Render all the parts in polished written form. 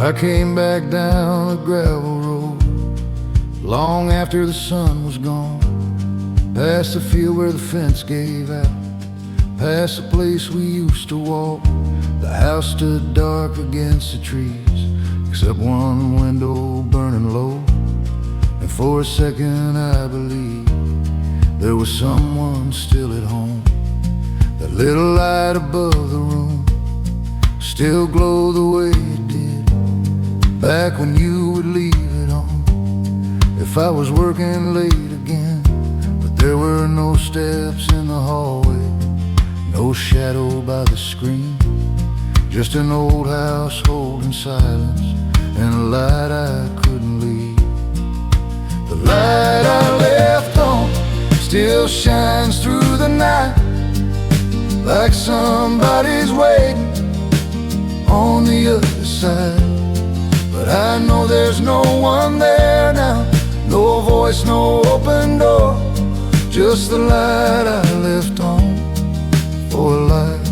I came back down the gravel road long after the sun was gone, past the field where the fence gave out, past the place we used to walk. The house stood dark against the trees, except one window burning low. And for a second I believed there was someone still at home. That little light above the room still glowed the way it did back when you would leave it on if I was working late again. But there were no steps in the hallway, no shadow by the screen, just an old household in silence and a light I couldn't leave. The light I left on still shines through the night, like somebody's waiting on the other side. But I know there's no one there now, no voice, no open door, just the light I left on for a life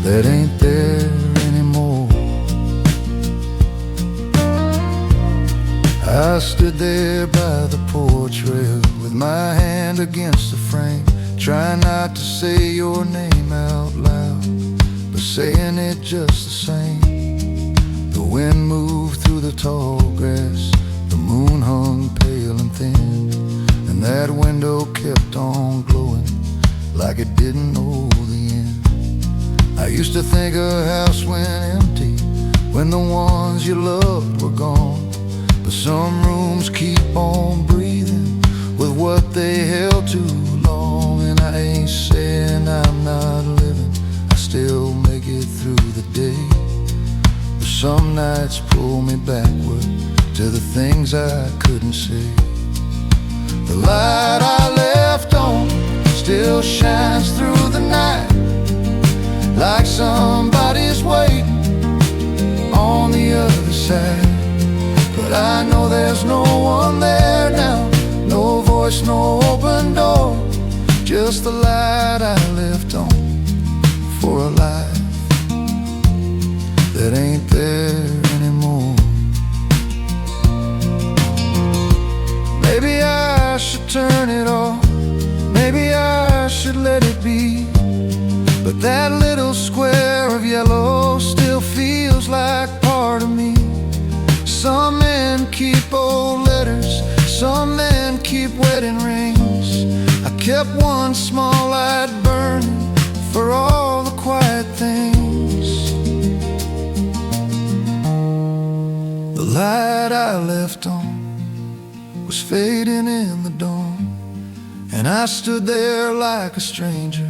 that ain't there anymore. I stood there by the porch rail with my hand against the frame, trying not to say your name out loud, but saying it just the same. The wind moved through the tall grass, the moon hung pale and thin, and that window kept on glowing like it didn't know the end. I used to think a house went empty when the ones you loved were gone, but some rooms keep on breathing with what they held too long. And I ain't saying I'm not living, I still make it through the day, but some nights pull me backward to the things I couldn't say. The light I left on still shines through the night, like somebody's waiting on the other side. But I know there's no one there now, no voice, no open door, just the light I left on for a life that ain't there anymore. Maybe I should turn it off, maybe I should let it be, but that little square of yellow still feels like part of me. Some men keep old letters, some men keep wedding rings. I kept one small light burning for all the quiet things. The light I left on was fading in the dawn, and I stood there like a stranger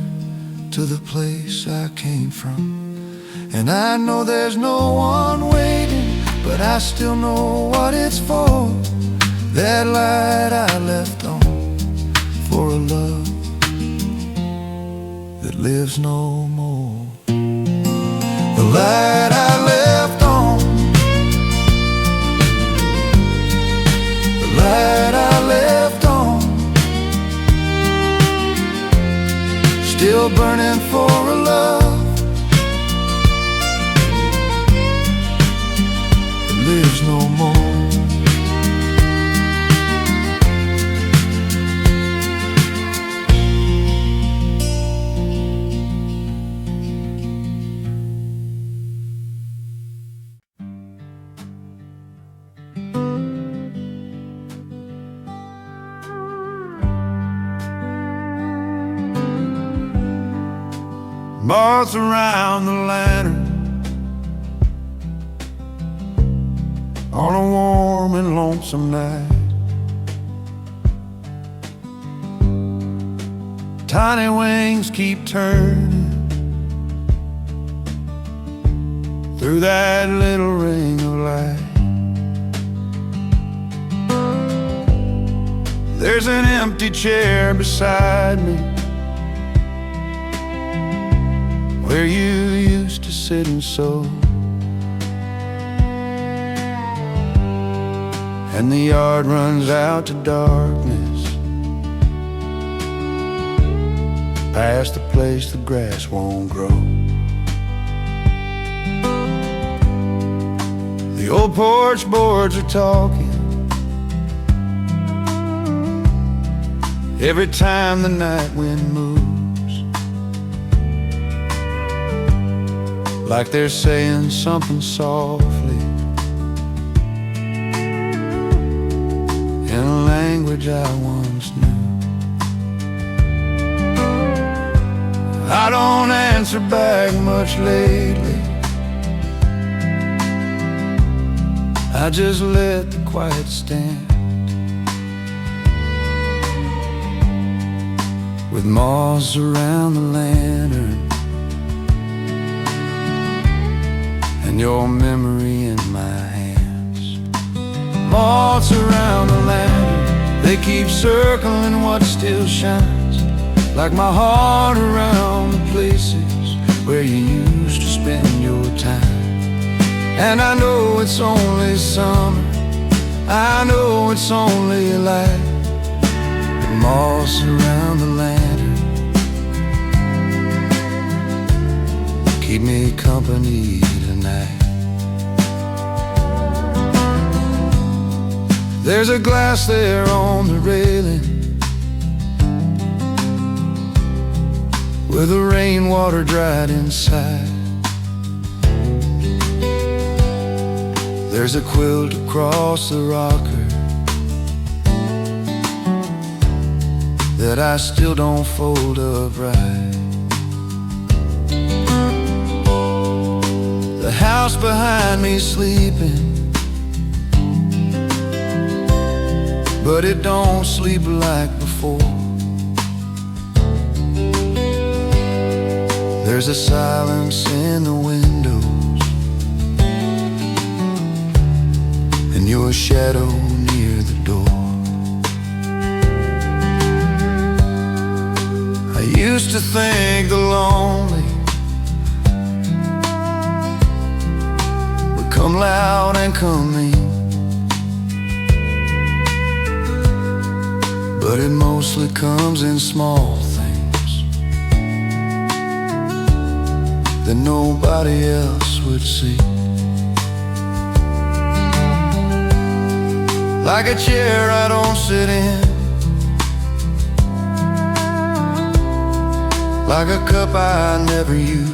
to the place I came from. And I know there's no one waiting, but I still know what it's for. That light I left on for a love that lives no more. The light I left on, the light I left on, still burning for a love that lives no more. Moths around the lantern on a warm and lonesome night. Tiny wings keep turning through that little ring of light. There's an empty chair beside me where you used to sit and sew, and the yard runs out to darkness, past the place the grass won't grow. The old porch boards are talking every time the night wind moves, like they're saying something softly in a language I once knew. I don't answer back much lately. I just let the quiet stand, with moths around the lantern and your memory in my hands. Moths around the lantern, they keep circling what still shines, like my heart around the places where you used to spend your time. And I know it's only summer, I know it's only light, the moths around the lantern keep me company tonight. There's a glass there on the railing with the rainwater dried inside. There's a quilt across the rocker that I still don't fold up right. The house behind me sleeping, but it don't sleep like before. There's a silence in the windows and your shadow near the door. I used to think the lonely would come loud and come mean, but it mostly comes in small things that nobody else would see. Like a chair I don't sit in, like a cup I never use,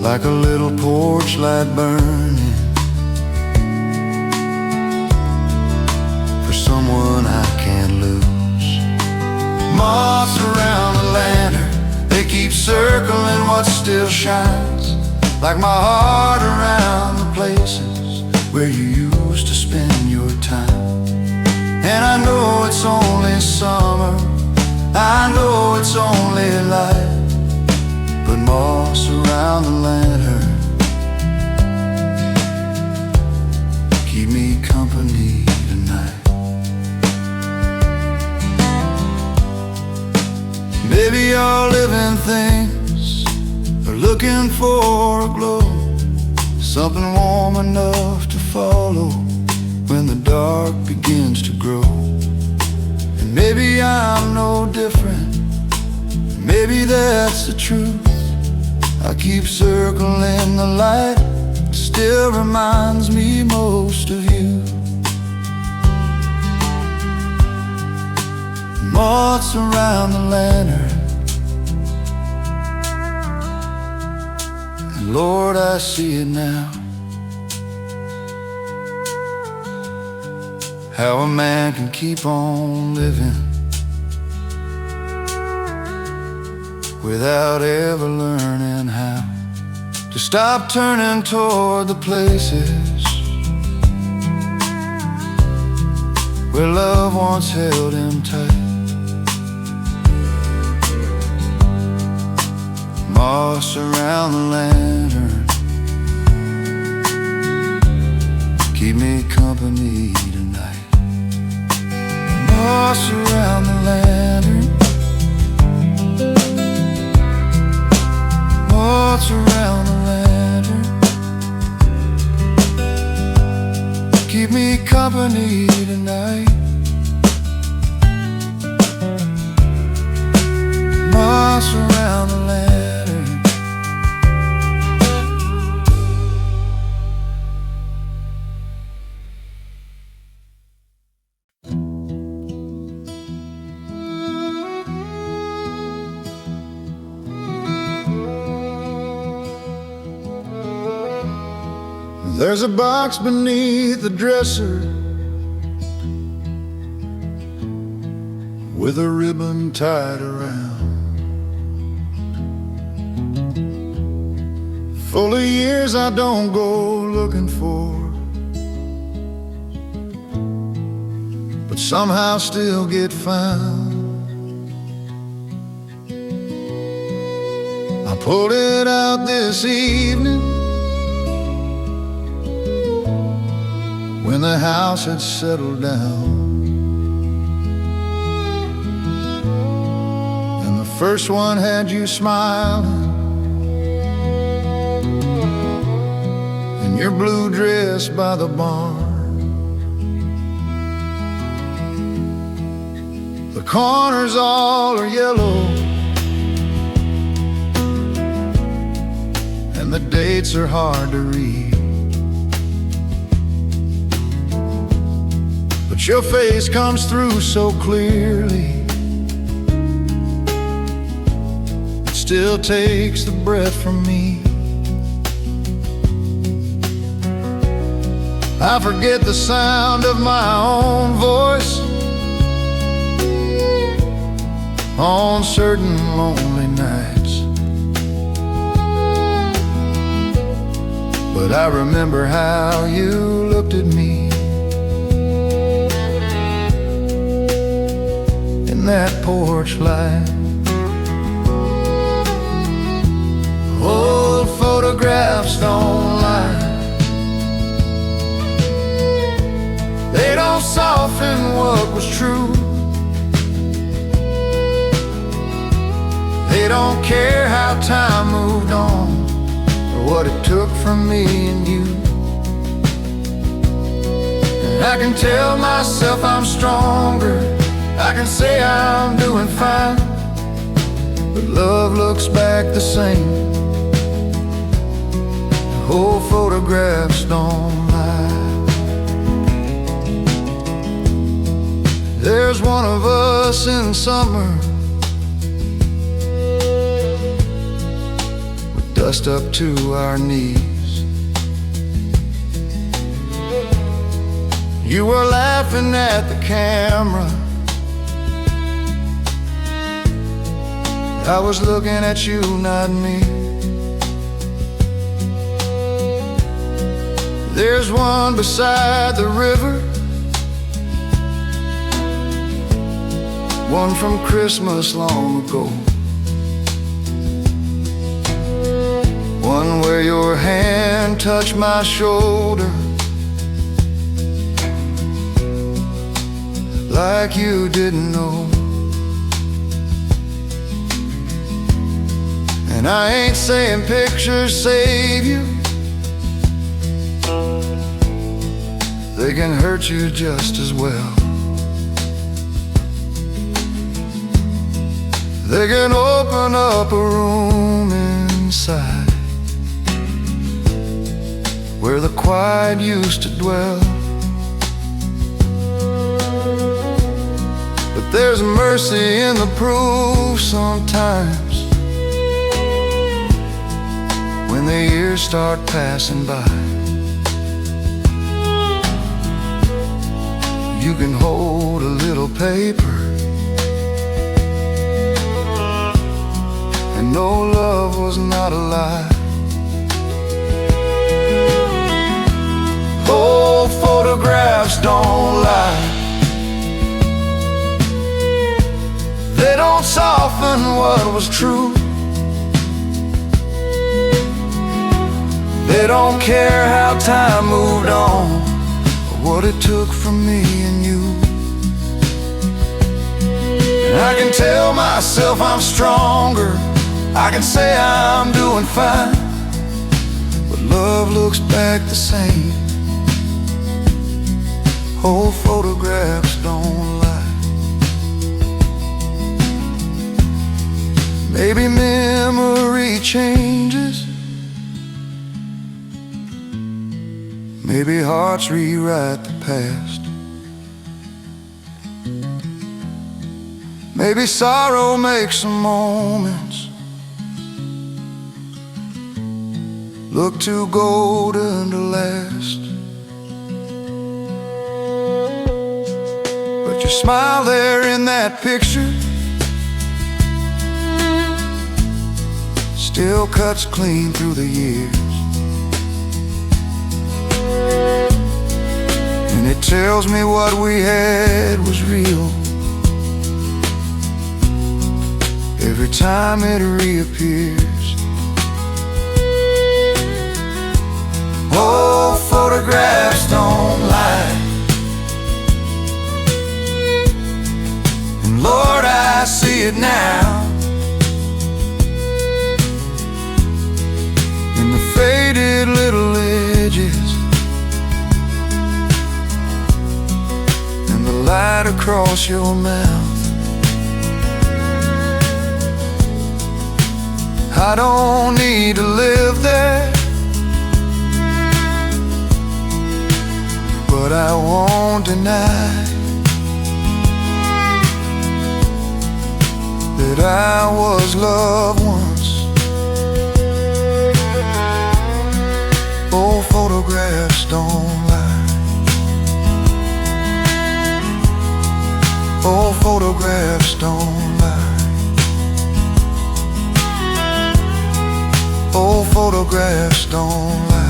like a little porch light burning for someone I can't lose. Moths around the lantern, they keep circling what still shines, like my heart around the places where you used to spend your time. And I know it's only summer, I know it's only light, but moths around the lantern keep me company tonight. Maybe your living things are looking for a glow, something warm enough to follow when the dark begins to grow. And maybe I'm no different, maybe that's the truth. I keep circling the light, it still reminds me most of you. Moths around the lantern, and Lord, I see it now, how a man can keep on living without ever learning how to stop turning toward the places where love once held him tight. Moths around the lantern keep me company tonight. Moths around the lantern, moths around the lantern keep me company tonight. Moths around the lantern There's a box beneath the dresser with a ribbon tied around, full of years I don't go looking for, but somehow still get found. I pulled it out this evening when the house had settled down, and the first one had you smiling in your blue dress by the barn. The corners all are yellow, and the dates are hard to read, but your face comes through so clearly, it still takes the breath from me. I forget the sound of my own voice on certain lonely nights, but I remember how you looked at me in that porch light. Old photographs don't lie, they don't soften what was true. They don't care how time moved on or what it took from me and you. And I can tell myself I'm stronger, I can say I'm doing fine, but love looks back the same. The old photographs don't lie. There's one of us in summer with dust up to our knees. You were laughing at the camera, I was looking at you, not me. There's one beside the river, one from Christmas long ago, one where your hand touched my shoulder like you didn't know. And I ain't saying pictures save you, they can hurt you just as well. They can open up a room inside where the quiet used to dwell. But there's mercy in the proof sometimes when the years start passing by. You can hold a little paper and know love was not a lie. Old photographs don't lie, they don't soften what was true. They don't care how time moved on or what it took from me and you. And I can tell myself I'm stronger, I can say I'm doing fine, but love looks back the same. Old photographs don't lie. Maybe memory changes, maybe hearts rewrite the past. Maybe sorrow makes some moments look too golden to last. But your smile there in that picture still cuts clean through the years. And it tells me what we had was real every time it reappears. Oh, photographs don't lie, and Lord, I see it now. In the faded little edges and the light across your mouth. I don't need to live there, but I won't deny that I was loved once. Oh, photographs don't lie. Oh, photographs don't lie. Oh, photographs don't lie.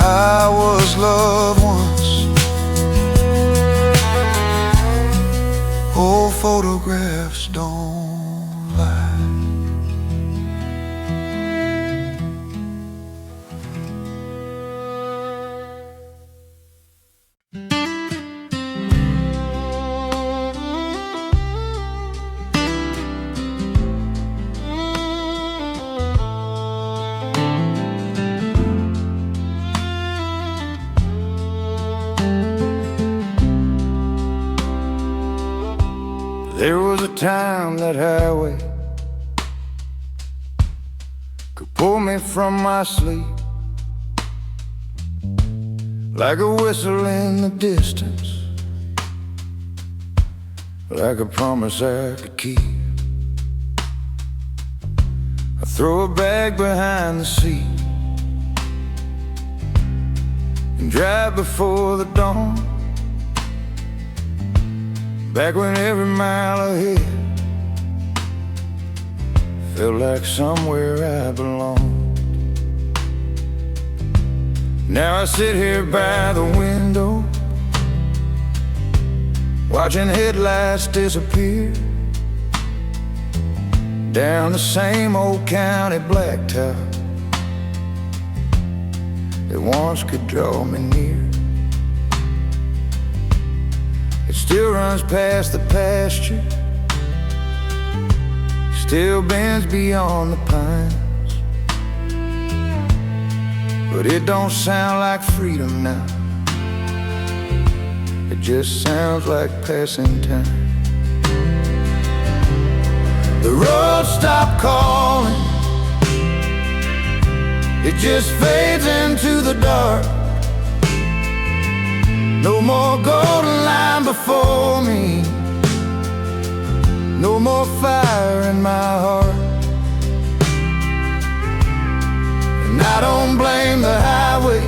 I was loved once. Oh, photographs don't lie. There was a time that highway could pull me from my sleep, like a whistle in the distance, like a promise I could keep. I throw a bag behind the seat and drive before the dawn, back when every mile ahead felt like somewhere I belonged. Now I sit here by the window, watching headlights disappear down the same old county blacktop that once could draw me near. It still runs past the pasture, still bends beyond the pines, but it don't sound like freedom now. It just sounds like passing time. The road stopped calling, it just fades into the dark. No more golden line before me, no more fire in my heart. And I don't blame the highway,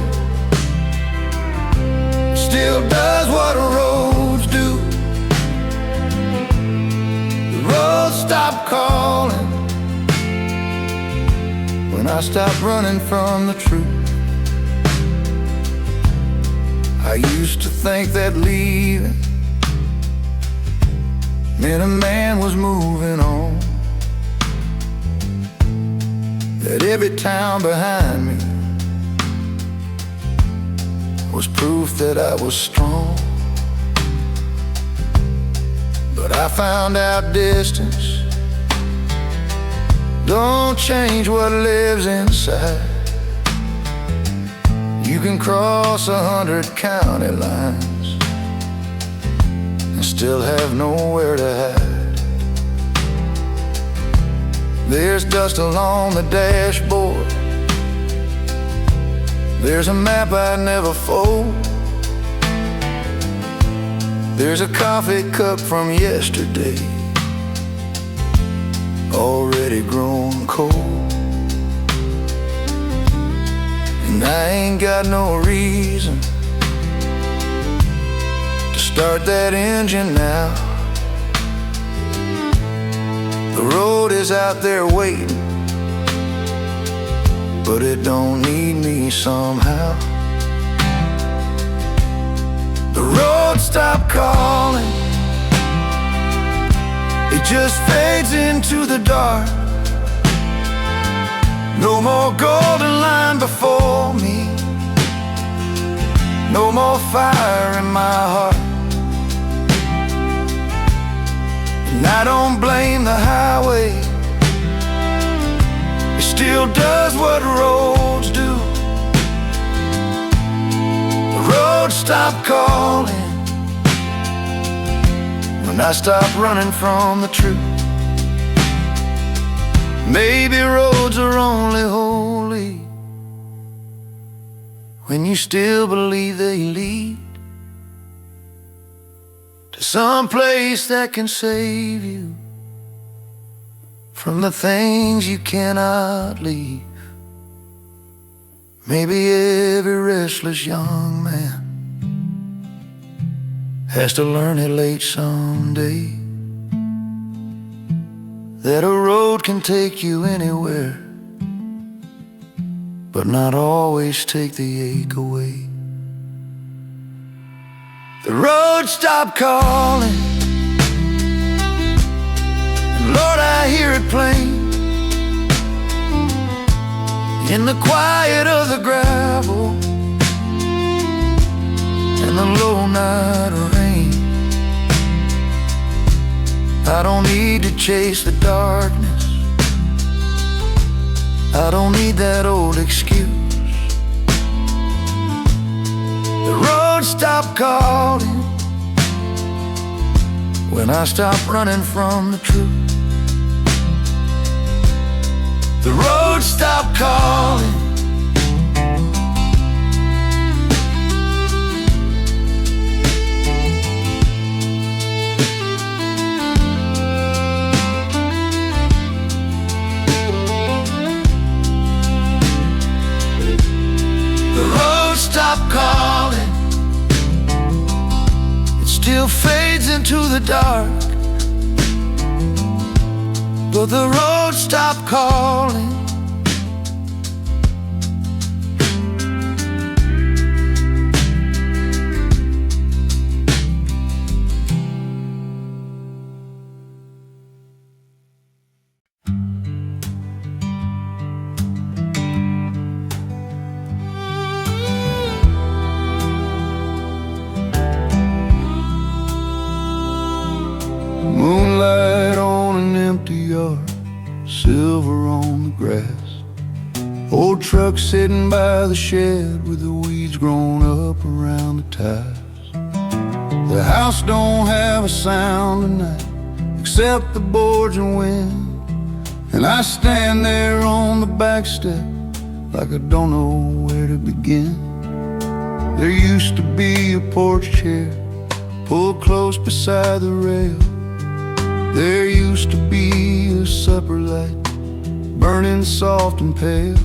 it still does what roads do. The road stopped calling when I stopped running from the truth. I used to think that leaving meant a man was moving on, that every town behind me was proof that I was strong. But I found out distance don't change what lives inside. You can cross 100 county lines and still have nowhere to hide. There's dust along the dashboard, there's a map I never fold, there's a coffee cup from yesterday already grown cold. And I ain't got no reason to start that engine now. The road is out there waiting, but it don't need me somehow. The road stopped calling, it just fades into the dark. No more golden line before me, no more fire in my heart. And I don't blame the highway, it still does what roads do. The road stopped calling when I stopped running from the truth. Maybe roads are only holy when you still believe they lead to some place that can save you from the things you cannot leave. Maybe every restless young man has to learn it late someday, that a road can take you anywhere, but not always take the ache away. The road stopped calling, and Lord, I hear it plain in the quiet of the gravel and the low night rain. I don't need to chase the darkness, I don't need that old excuse. The road stopped calling when I stopped running from the truth. The road stopped calling. Stop calling, it still fades into the dark, but the road stopped calling. Moonlight on an empty yard, silver on the grass. Old truck sitting by the shed with the weeds grown up around the tires. The house don't have a sound tonight except the boards and wind, and I stand there on the back step like I don't know where to begin. There used to be a porch chair pulled close beside the rail. There used to be a supper light burning soft and pale.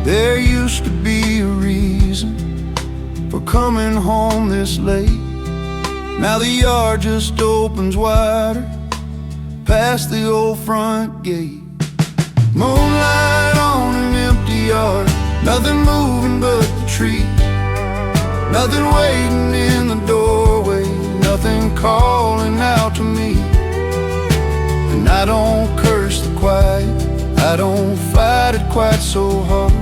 There used to be a reason for coming home this late. Now the yard just opens wider past the old front gate. Moonlight on an empty yard, nothing moving but the trees, nothing waiting in the doorway, nothing calling out to me. And I don't curse the quiet, I don't fight it quite so hard,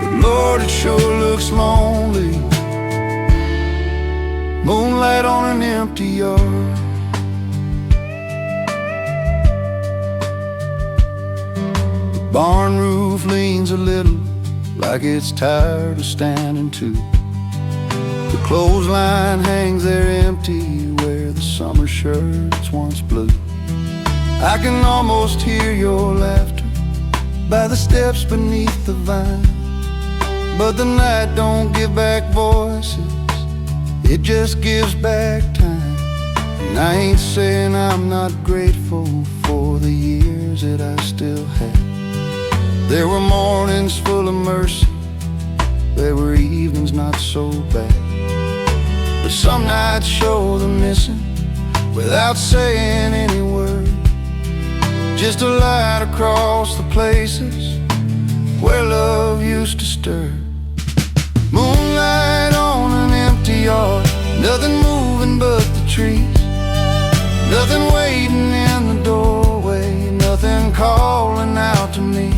but Lord, it sure looks lonely. Moonlight on an empty yard. The barn roof leans a little like it's tired of standing too. The clothesline hangs there empty where the summer shirts once blew. I can almost hear your laughter by the steps beneath the vine, but the night don't give back voices, it just gives back time. And I ain't saying I'm not grateful for the years that I still had. There were mornings full of mercy, there were evenings not so bad. But some nights show the missing without saying any word. Just a light across the places where love used to stir. Moonlight on an empty yard, nothing moving but the trees, nothing waiting in the doorway, nothing calling out to me.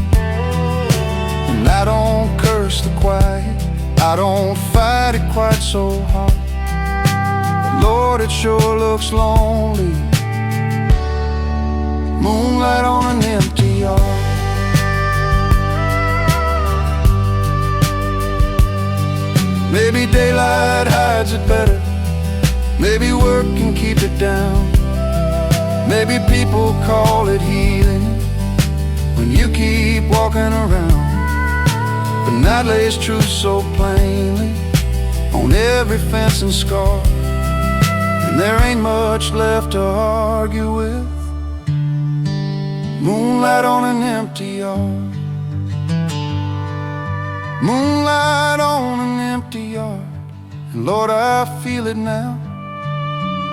And I don't curse the quiet, I don't fight it quite so hard. But Lord, it sure looks lonely. Moonlight on an empty yard. Maybe daylight hides it better, maybe work can keep it down. Maybe people call it healing when you keep walking around. But night lays truth so plainly on every fence and scar, and there ain't much left to argue with. Moonlight on an empty yard. Moonlight on an empty yard. And Lord, I feel it now,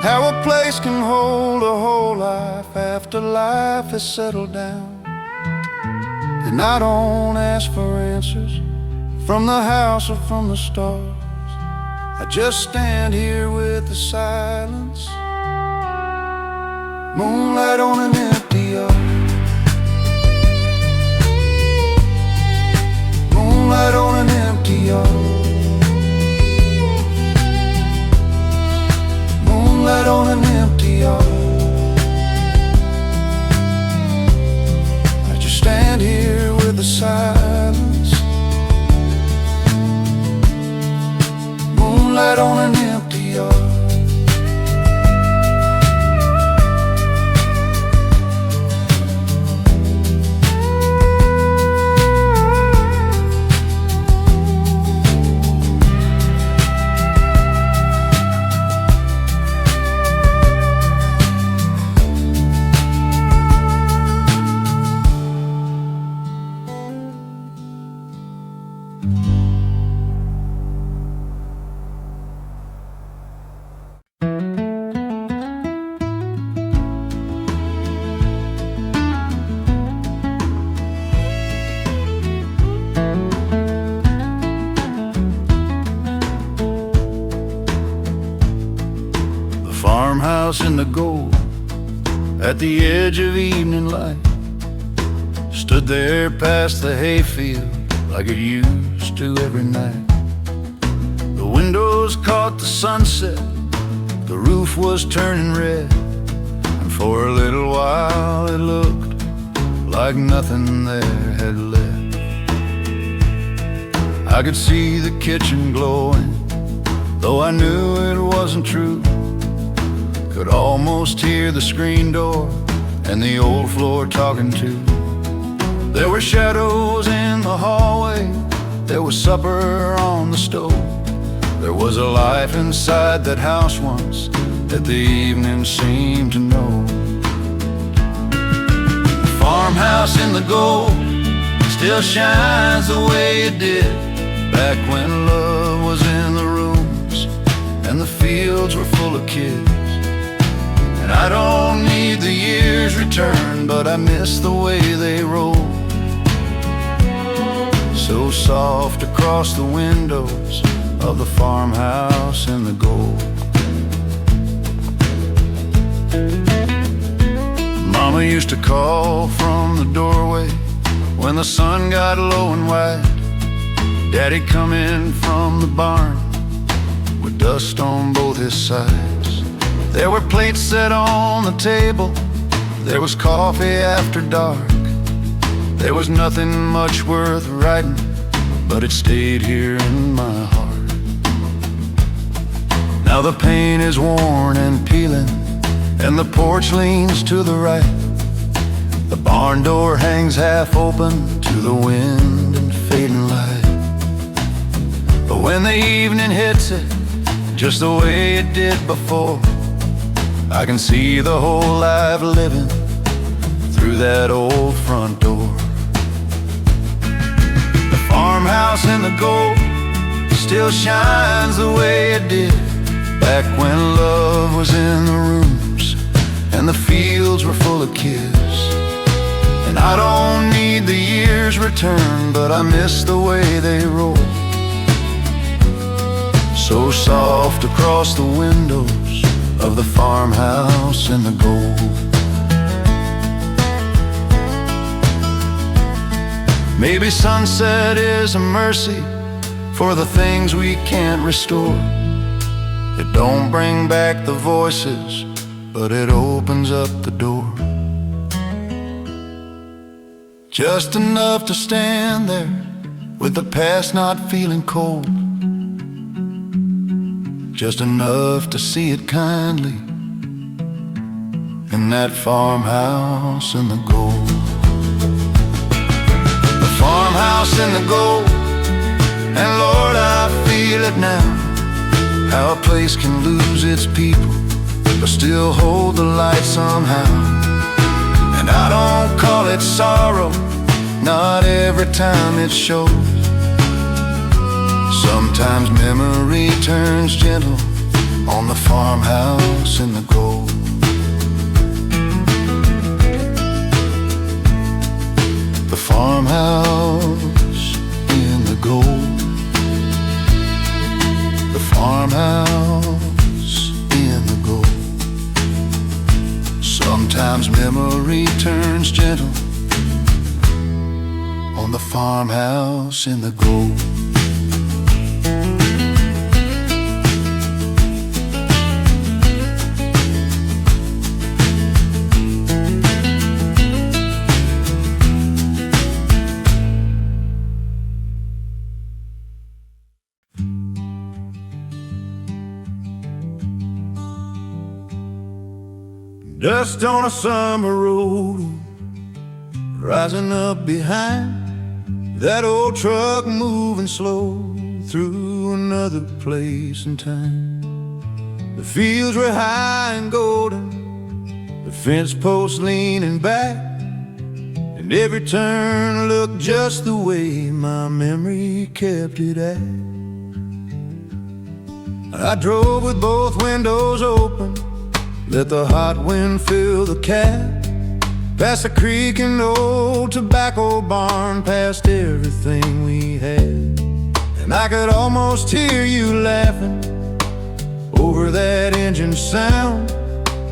how a place can hold a whole life after life has settled down. And I don't ask for answers from the house or from the stars. I just stand here with the silence. Moonlight on an empty yard. Moonlight on an empty yard. Moonlight on an empty yard. I just stand here with the silence. Moonlight on an empty yard. Farmhouse in the gold at the edge of evening light stood there past the hayfield like it used to every night. The windows caught the sunset, the roof was turning red, and for a little while it looked like nothing there had left. I could see the kitchen glowing, though I knew it wasn't true. Could almost hear the screen door and the old floor talking too. There were shadows in the hallway, there was supper on the stove. There was a life inside that house once that the evening seemed to know. The farmhouse in the gold still shines the way it did back when love was in the rooms and the fields were full of kids. And I don't need the years returned, but I miss the way they roll, so soft across the windows of the farmhouse in the gold. Mama used to call from the doorway when the sun got low and wide. Daddy come in from the barn with dust on both his sides. There were plates set on the table, there was coffee after dark. There was nothing much worth writing, but it stayed here in my heart. Now the paint is worn and peeling, and the porch leans to the right. The barn door hangs half open to the wind and fading light. But when the evening hits it, just the way it did before, I can see the whole life living through that old front door. The farmhouse in the gold still shines the way it did back when love was in the rooms and the fields were full of kids. And I don't need the years returned, but I miss the way they roll, so soft across the windows of the farmhouse in the gold. Maybe sunset is a mercy for the things we can't restore. It don't bring back the voices, but it opens up the door. Just enough to stand there with the past not feeling cold. Just enough to see it kindly in that farmhouse in the gold. The farmhouse in the gold, and Lord, I feel it now, how a place can lose its people but still hold the light somehow. And I don't call it sorrow, not every time it shows. Sometimes memory turns gentle on the farmhouse in the gold. The farmhouse in the gold. The farmhouse in the gold. Sometimes memory turns gentle on the farmhouse in the gold. Dust on a summer road, rising up behind that old truck, moving slow through another place and time. The fields were high and golden, the fence posts leaning back, and every turn looked just the way my memory kept it at. I drove with both windows open, let the hot wind fill the cab, past the creek and old tobacco barn, past everything we had. And I could almost hear you laughing over that engine sound,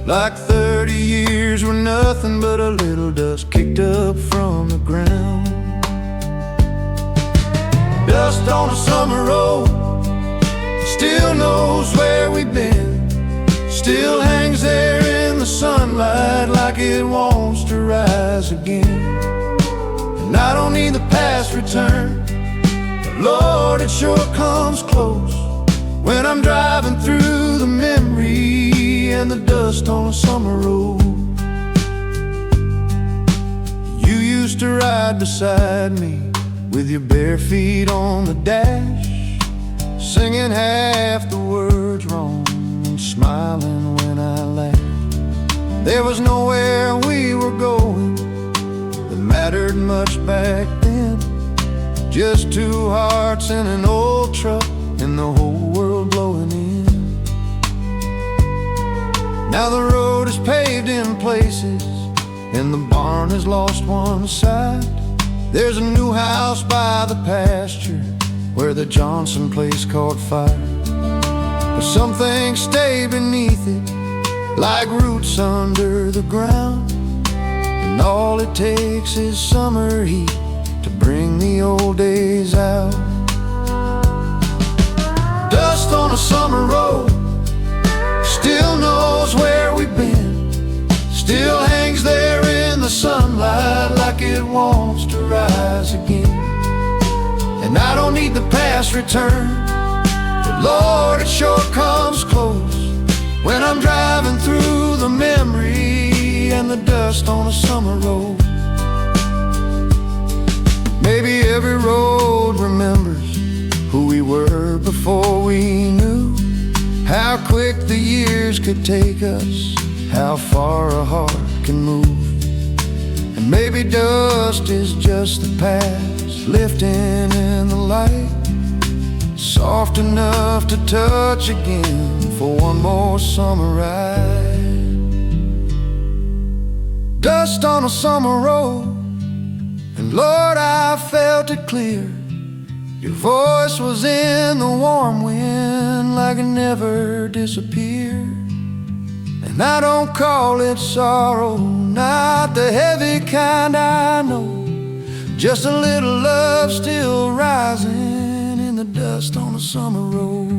like 30 years were nothing but a little dust kicked up from the ground. Dust on a summer road still knows where we've been, still hangs there in the sunlight like it wants to rise again. And I don't need the past returned, but Lord, it sure comes close when I'm driving through the memory and the dust on a summer road. You used to ride beside me with your bare feet on the dash, singing half the words wrong, smiling when I laughed. There was nowhere we were going that mattered much back then, just two hearts in an old truck and the whole world blowing in. Now the road is paved in places and the barn has lost one side. There's a new house by the pasture where the Johnson place caught fire. But some things stay beneath it, like roots under the ground, and all it takes is summer heat to bring the old days out. Dust on a summer road still knows where we've been, still hangs there in the sunlight like it wants to rise again. And I don't need the past returned, but Lord, it sure comes close when I'm driving through the memory and the dust on a summer road. Maybe every road remembers who we were before we knew how quick the years could take us how far a heart can move. And maybe dust is just the past, lifting in the light, soft enough to touch again for one more summer ride. Dust on a summer road, and Lord, I felt it clear. Your voice was in the warm wind like it never disappeared. And I don't call it sorrow, not the heavy kind I know, just a little love still rising in the dust on a summer road.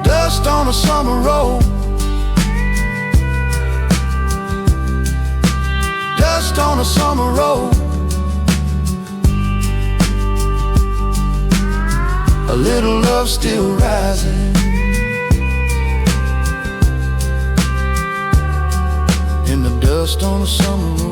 Dust on a summer road, dust on a summer road. A little love still rising in the dust on a summer road.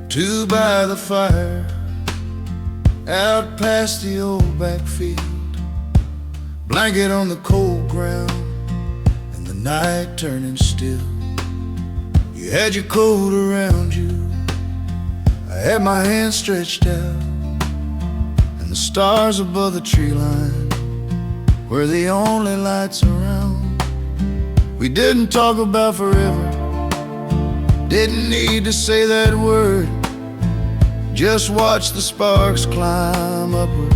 Two by the fire, out past the old backfield, blanket on the cold ground, and the night turning still. You had your coat around you, I had my hand stretched out, and the stars above the tree line were the only lights around. We didn't talk about forever, didn't need to say that word. Just watch the sparks climb upward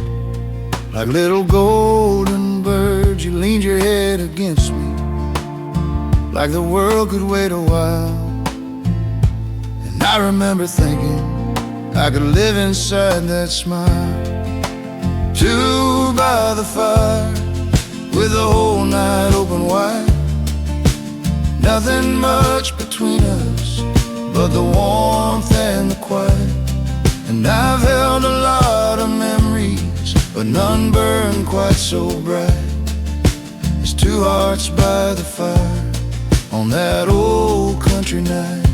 like little golden birds. You leaned your head against me like the world could wait a while. And I remember thinking I could live inside that smile. Two by the fire with the whole night open wide, nothing much between us but the warmth and the quiet. And I've held a lot of memories, but none burn quite so bright as two hearts by the fire on that old country night.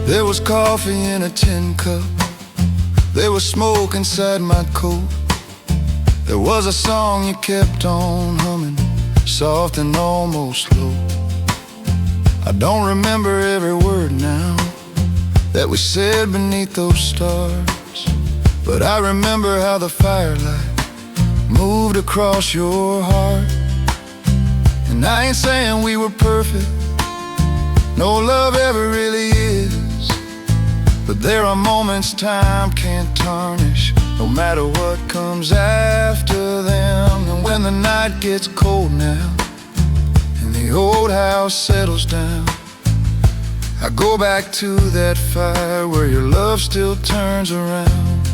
There was coffee in a tin cup, there was smoke inside my coat. There was a song you kept on humming, soft and almost low. I don't remember every word now that we said beneath those stars, but I remember how the firelight moved across your heart. And I ain't saying we were perfect, no love ever really is, but there are moments time can't tarnish, no matter what comes after them. And when the night gets cold now and the old house settles down, I go back to that fire where your love still turns around.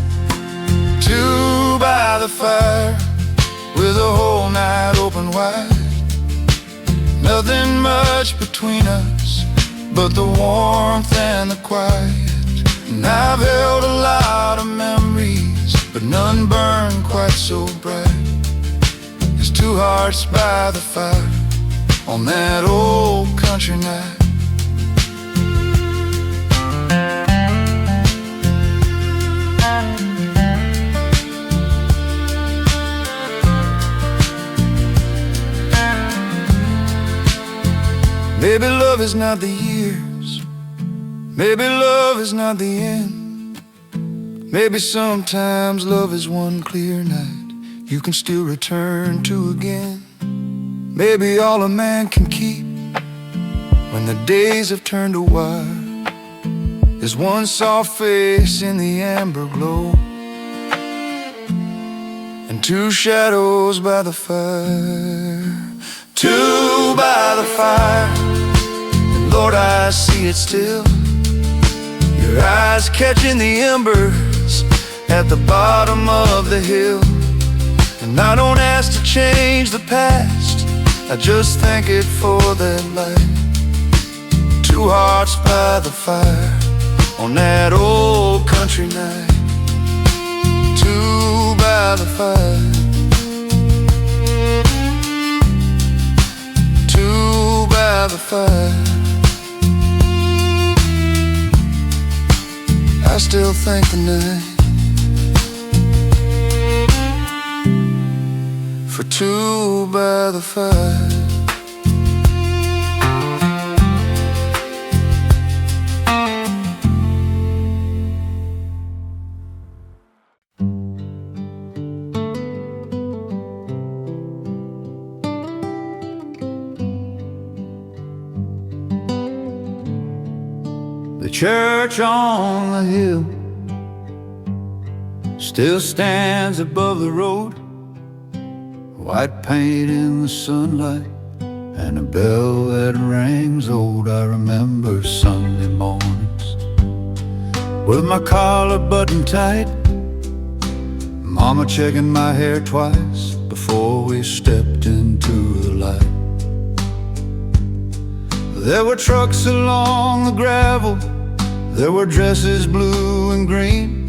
Two by the fire with the whole night open wide, nothing much between us but the warmth and the quiet. And I've held a lot of memories, but none burn quite so bright as two hearts by the fire on that old country night. Maybe love is not the years, maybe love is not the end. Maybe sometimes love is one clear night you can still return to again. Maybe all a man can keep when the days have turned to white is one soft face in the amber glow, and two shadows by the fire. Two by the fire, and Lord, I see it still. Your eyes catching the embers at the bottom of the hill. And And I don't ask to change the past, I just thank it for that light. Two hearts by the fire on that old country night. Two by the fire, two by the fire. I still thank the night for two by the fire. The church on the hill still stands above the road, white paint in the sunlight and a bell that rings old. I remember Sunday mornings with my collar buttoned tight, Mama checking my hair twice before we stepped into the light. There were trucks along the gravel, there were dresses blue and green,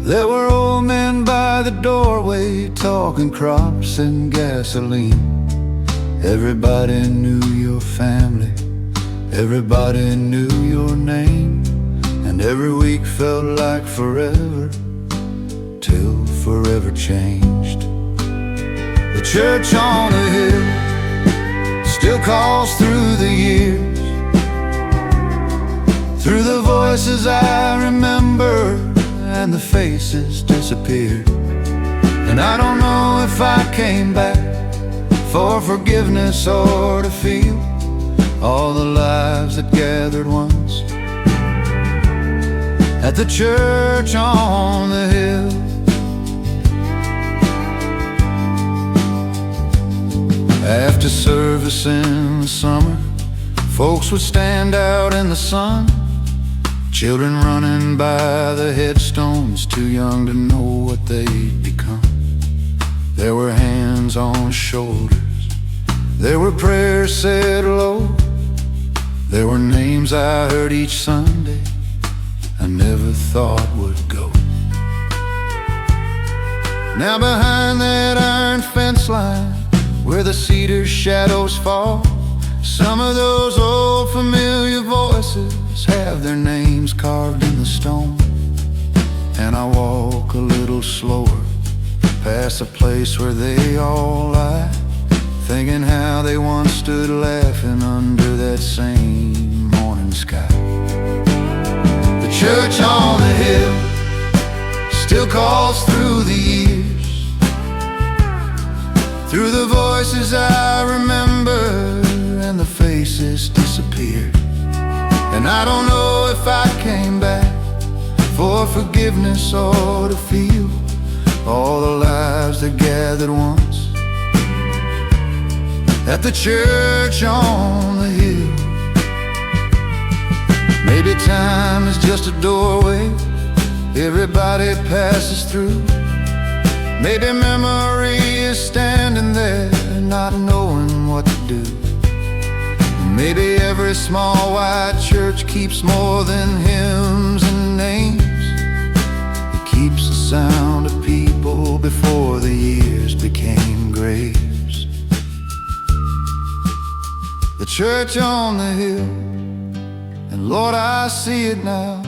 there were old men by the doorway talking crops and gasoline. Everybody knew your family, everybody knew your name, and every week felt like forever, till forever changed. The church on the hill still calls through the years, through the voices I remember and the faces disappeared. And I don't know if I came back for forgiveness or to feel all the lives that gathered once at the church on the hill. After service in the summer, folks would stand out in the sun, children running by the headstones, too young to know what they'd become. There were hands on shoulders, there were prayers said low, there were names I heard each Sunday I never thought would go. Now behind that iron fence line, where the cedar shadows fall, some of those old familiar voices have their names carved in the stone. And I walk a little slower past the place where they all lie, thinking how they once stood laughing under that same morning sky. The church on the hill still calls through the years, through the voices I remember and the faces disappeared. And I don't know if I came back for forgiveness or to feel all the lives that gathered once at the church on the hill. Maybe time is just a doorway everybody passes through. Maybe memory is standing there not knowing what to do. Maybe every small white church keeps more than hymns and names. It keeps the sound of people before the years became graves. The church on the hill, and Lord, I see it now.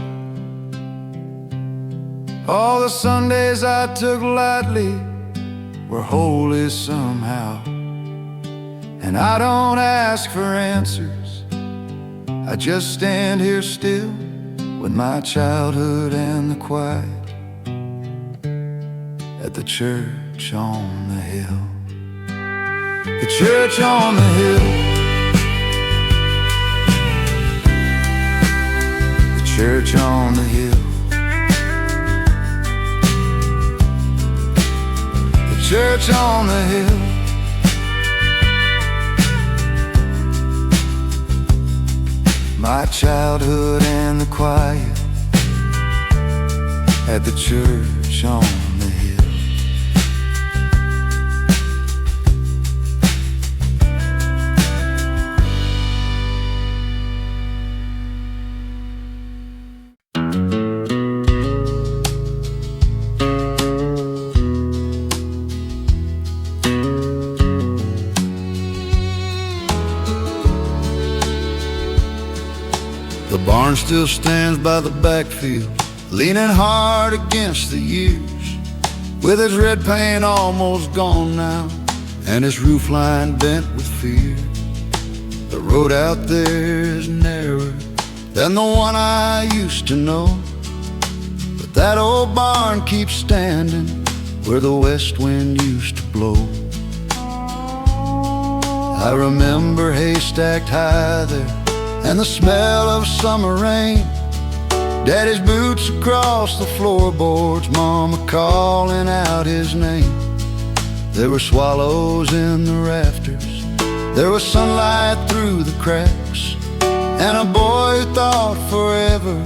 All the Sundays I took lightly were holy somehow. And I don't ask for answers, I just stand here still with my childhood and the quiet at the church on the hill. The church on the hill, the church on the hill, the church on the hill. My childhood and the quiet at the church on the hill. barn still stands by the backfield, leaning hard against the years, with its red paint almost gone now, and its roof line bent with fear. The road out there is narrower than the one I used to know, but that old barn keeps standing where the west wind used to blow. I remember hay stacked high there and the smell of summer rain, Daddy's boots across the floorboards, Mama calling out his name. There were swallows in the rafters, there was sunlight through the cracks, and a boy who thought forever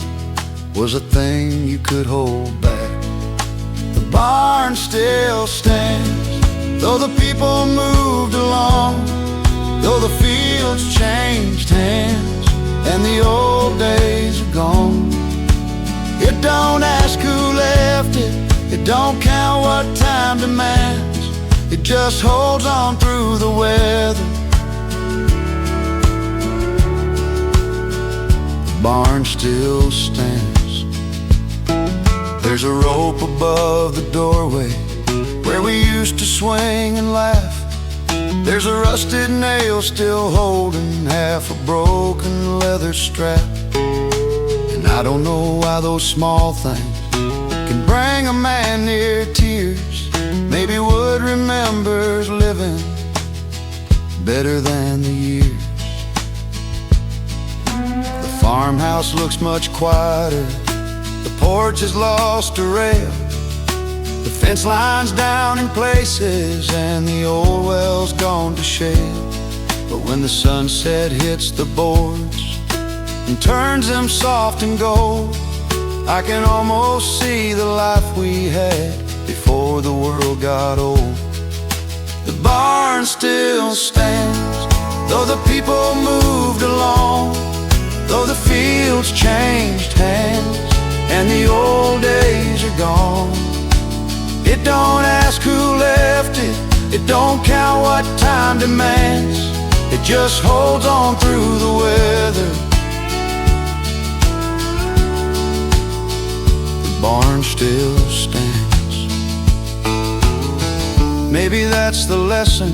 was a thing you could hold back. The barn still stands, though the people moved along, though the fields changed hands and the old days are gone. It don't ask who left it, it don't count what time demands, it just holds on through the weather. The barn still stands. There's a rope above the doorway where we used to swing and laugh. There's a rusted nail still holding half a broken leather strap. And I don't know why those small things can bring a man near tears. Maybe Wood remembers living better than the years. The farmhouse looks much quieter, the porch has lost a rail, the fence line's down in places and the old well's gone to shale. But when the sunset hits the boards and turns them soft and gold, I can almost see the life we had before the world got old. The barn still stands, though the people moved along, though the fields changed hands and the old days are gone. It don't ask who left it, it don't count what time demands, it just holds on through the weather. The barn still stands. Maybe that's the lesson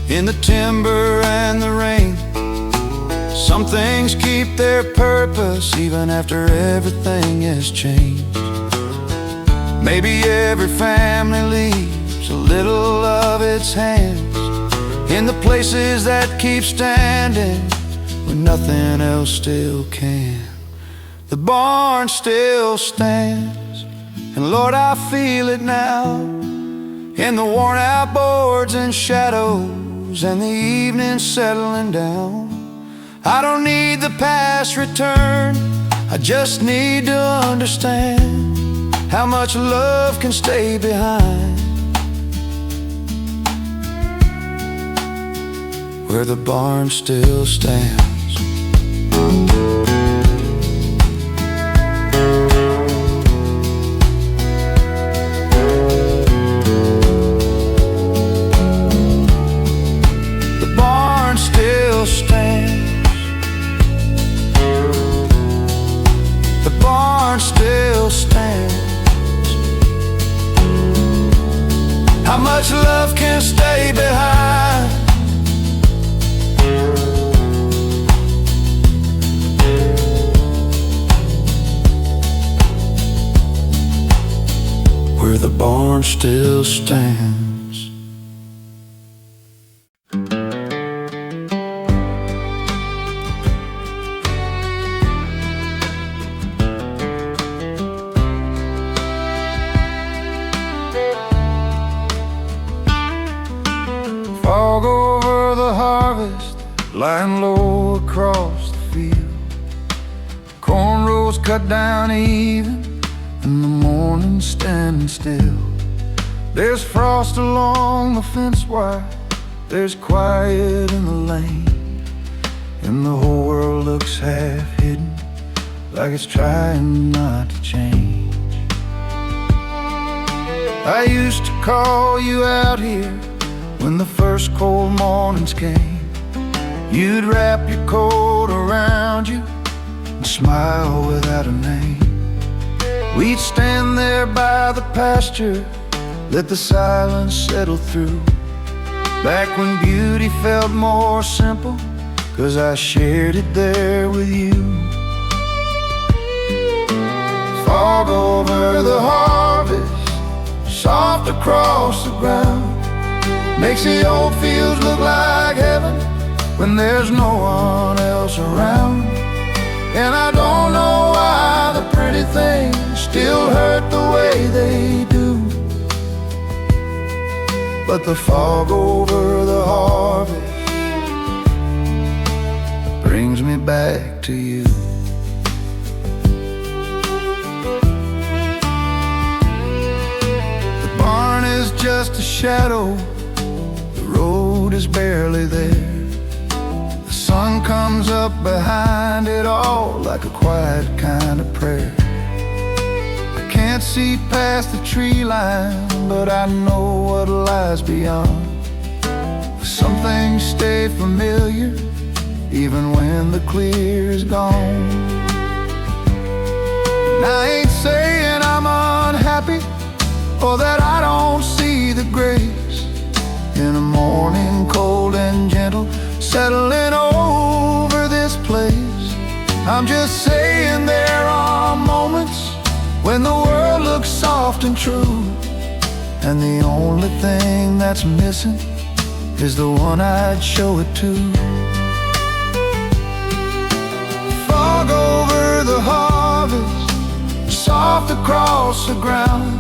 in the timber and the rain. Some things keep their purpose even after everything has changed. Maybe every family leaves a little of its hands in the places that keep standing when nothing else still can. The barn still stands, and Lord, I feel it now, in the worn out boards and shadows and the evening settling down. I don't need the past returned, I just need to understand how much love can stay behind where the barn still stands. The barn still stands. The barn still stands. How much love can stay behind where the barn still stands? Fog over the harvest, lying low across the field. Corn rows cut down even, and the morning standing still. There's frost along the fence wire, there's quiet in the lane, and the whole world looks half hidden, like it's trying not to change. I used to call you out here when the first cold mornings came. You'd wrap your coat around you and smile without a name. We'd stand there by the pasture, let the silence settle through. Back when beauty felt more simple, 'cause I shared it there with you. Fog over the harvest, soft across the ground, makes the old fields look like heaven when there's no one else around. And I don't know why the pretty things still hurt the way they do, but the fog over the harvest brings me back to you. The barn is just a shadow, the road is barely there. The sun comes up behind it all like a quiet kind of prayer. I can't see past the tree line, but I know what lies beyond. Some things stay familiar even when the clear is gone. And I ain't saying I'm unhappy or that I don't see the grace in a morning cold and gentle settling over this place. I'm just saying there are moments when the world looks soft and true, and the only thing that's missing is the one I'd show it to. Fog over the harvest, soft across the ground,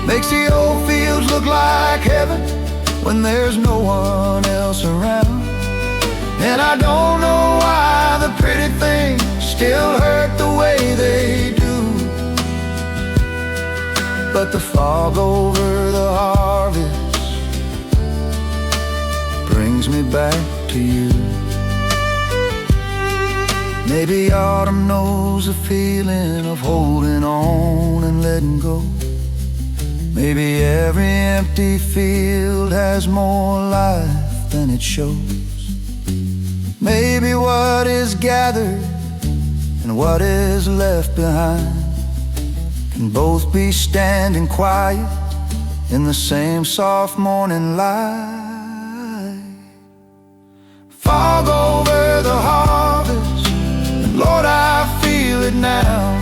makes the old fields look like heaven when there's no one else around. And I don't know why the pretty things still hurt the way they do, but the fog over the harvest brings me back to you. Maybe autumn knows the feeling of holding on and letting go. Maybe every empty field has more life than it shows. Maybe what is gathered and what is left behind can both be standing quiet in the same soft morning light. Fog over the harvest, and Lord, I feel it now,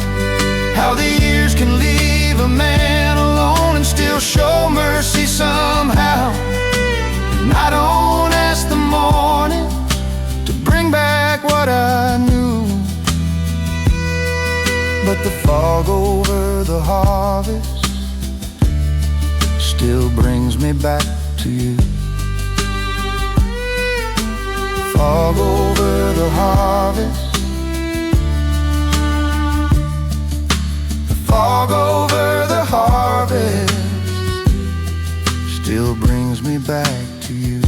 how the years can leave a man alone and still show mercy somehow. And I don't ask the morning to bring back what I knew, but the fog over the harvest still brings me back to you. Fog over the harvest, the fog over the harvest still brings me back to you.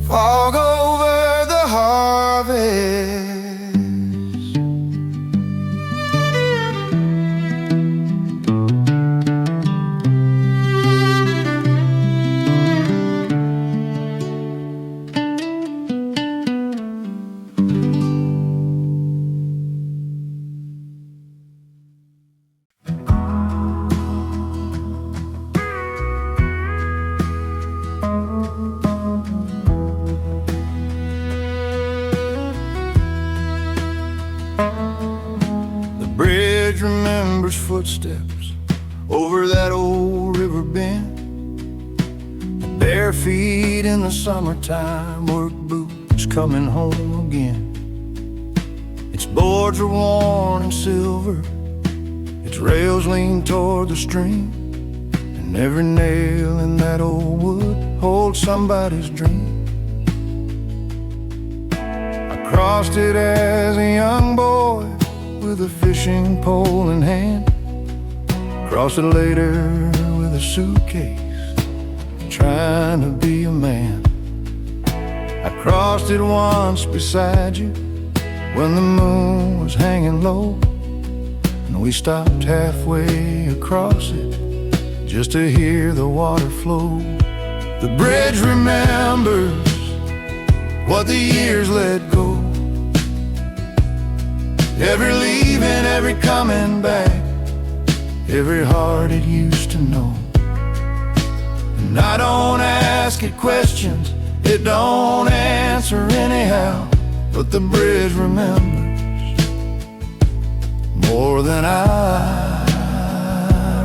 Fog over the harvest. Remembers footsteps over that old river bend, bare feet in the summertime, work boots coming home again. Its boards are worn and silver, its rails lean toward the stream, and every nail in that old wood holds somebody's dream. I crossed it as a young boy with a fishing pole in hand, crossed it later with a suitcase, trying to be a man. I crossed it once beside you when the moon was hanging low, and we stopped halfway across it just to hear the water flow. The bridge remembers what the years let go. Every leaving, every coming back, every heart it used to know. And I don't ask it questions, it don't answer anyhow, but the bridge remembers more than I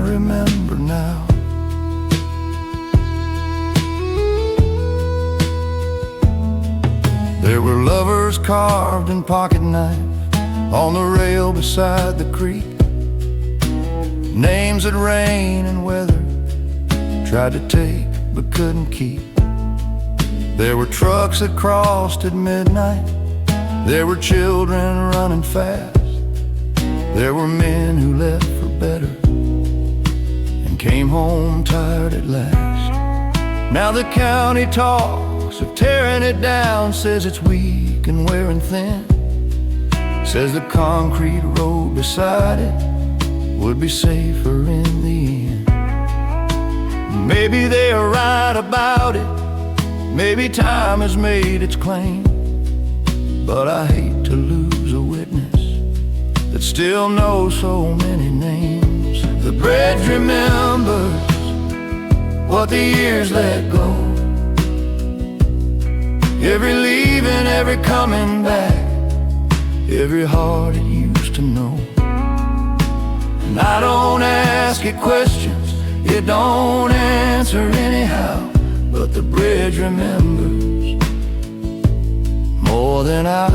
remember now. There were lovers carved in pocket knife on the rail beside the creek, names that rain and weather tried to take but couldn't keep. There were trucks that crossed at midnight, there were children running fast, there were men who left for better and came home tired at last. Now the county talks of tearing it down, says it's weak and wearing thin, says the concrete road beside it would be safer in the end. Maybe they are right about it, maybe time has made its claim, but I hate to lose a witness that still knows so many names. The bridge remembers what the years let go. Every leaving, every coming back, every heart it used to know. And I don't ask it questions, it don't answer anyhow, but the bridge remembers more than I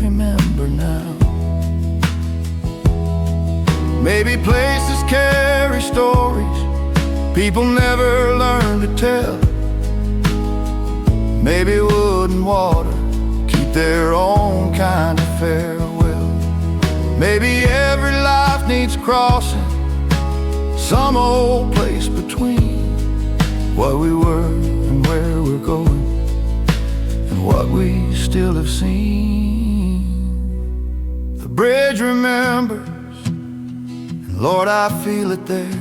remember now. Maybe places carry stories people never learn to tell. Maybe wood and water keep their own kind of farewell. Maybe every life needs crossing some old place between what we were and where we're going and what we still have seen. The bridge remembers, and Lord, I feel it there,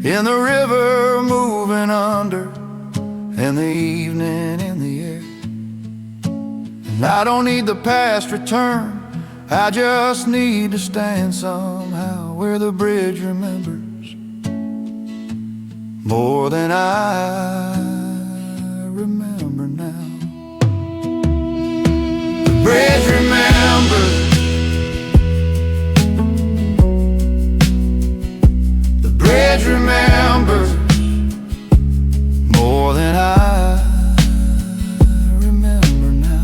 in the river moving under, and the evening in the air. And I don't need the past return, I just need to stand somehow where the bridge remembers more than I remember now. The bridge remembers, the bridge remembers more than I remember now.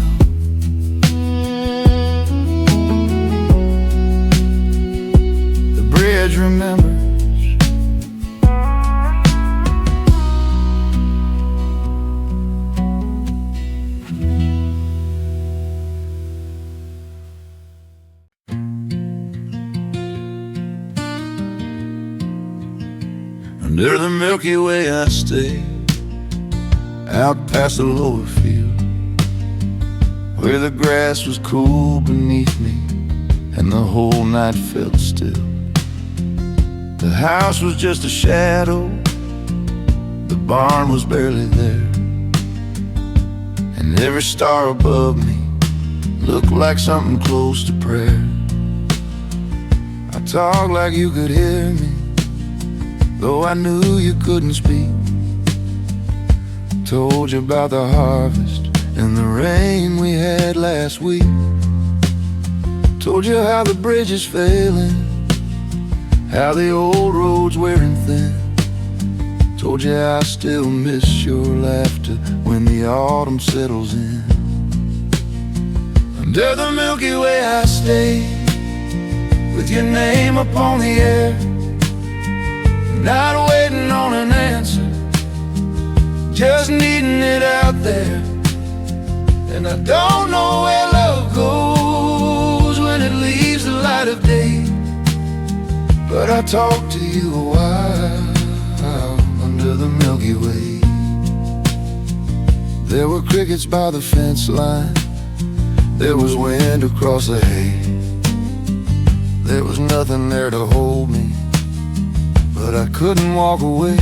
The bridge remembers. Under the Milky Way I stay, out past the lower field, where the grass was cool beneath me and the whole night felt still. The house was just a shadow, the barn was barely there, and every star above me looked like something close to prayer. I talked like you could hear me, though I knew you couldn't speak. Told you about the harvest and the rain we had last week. Told you how the bridge is failing, how the old road's wearing thin. Told you I still miss your laughter when the autumn settles in. Under the Milky Way I stay, with your name upon the air, not waiting on an answer, just needing it out there. And I don't know where love goes when it leaves the light of day, but I talked to you a while under the Milky Way. There were crickets by the fence line, there was wind across the hay. There was nothing there to hold me, but I couldn't walk away.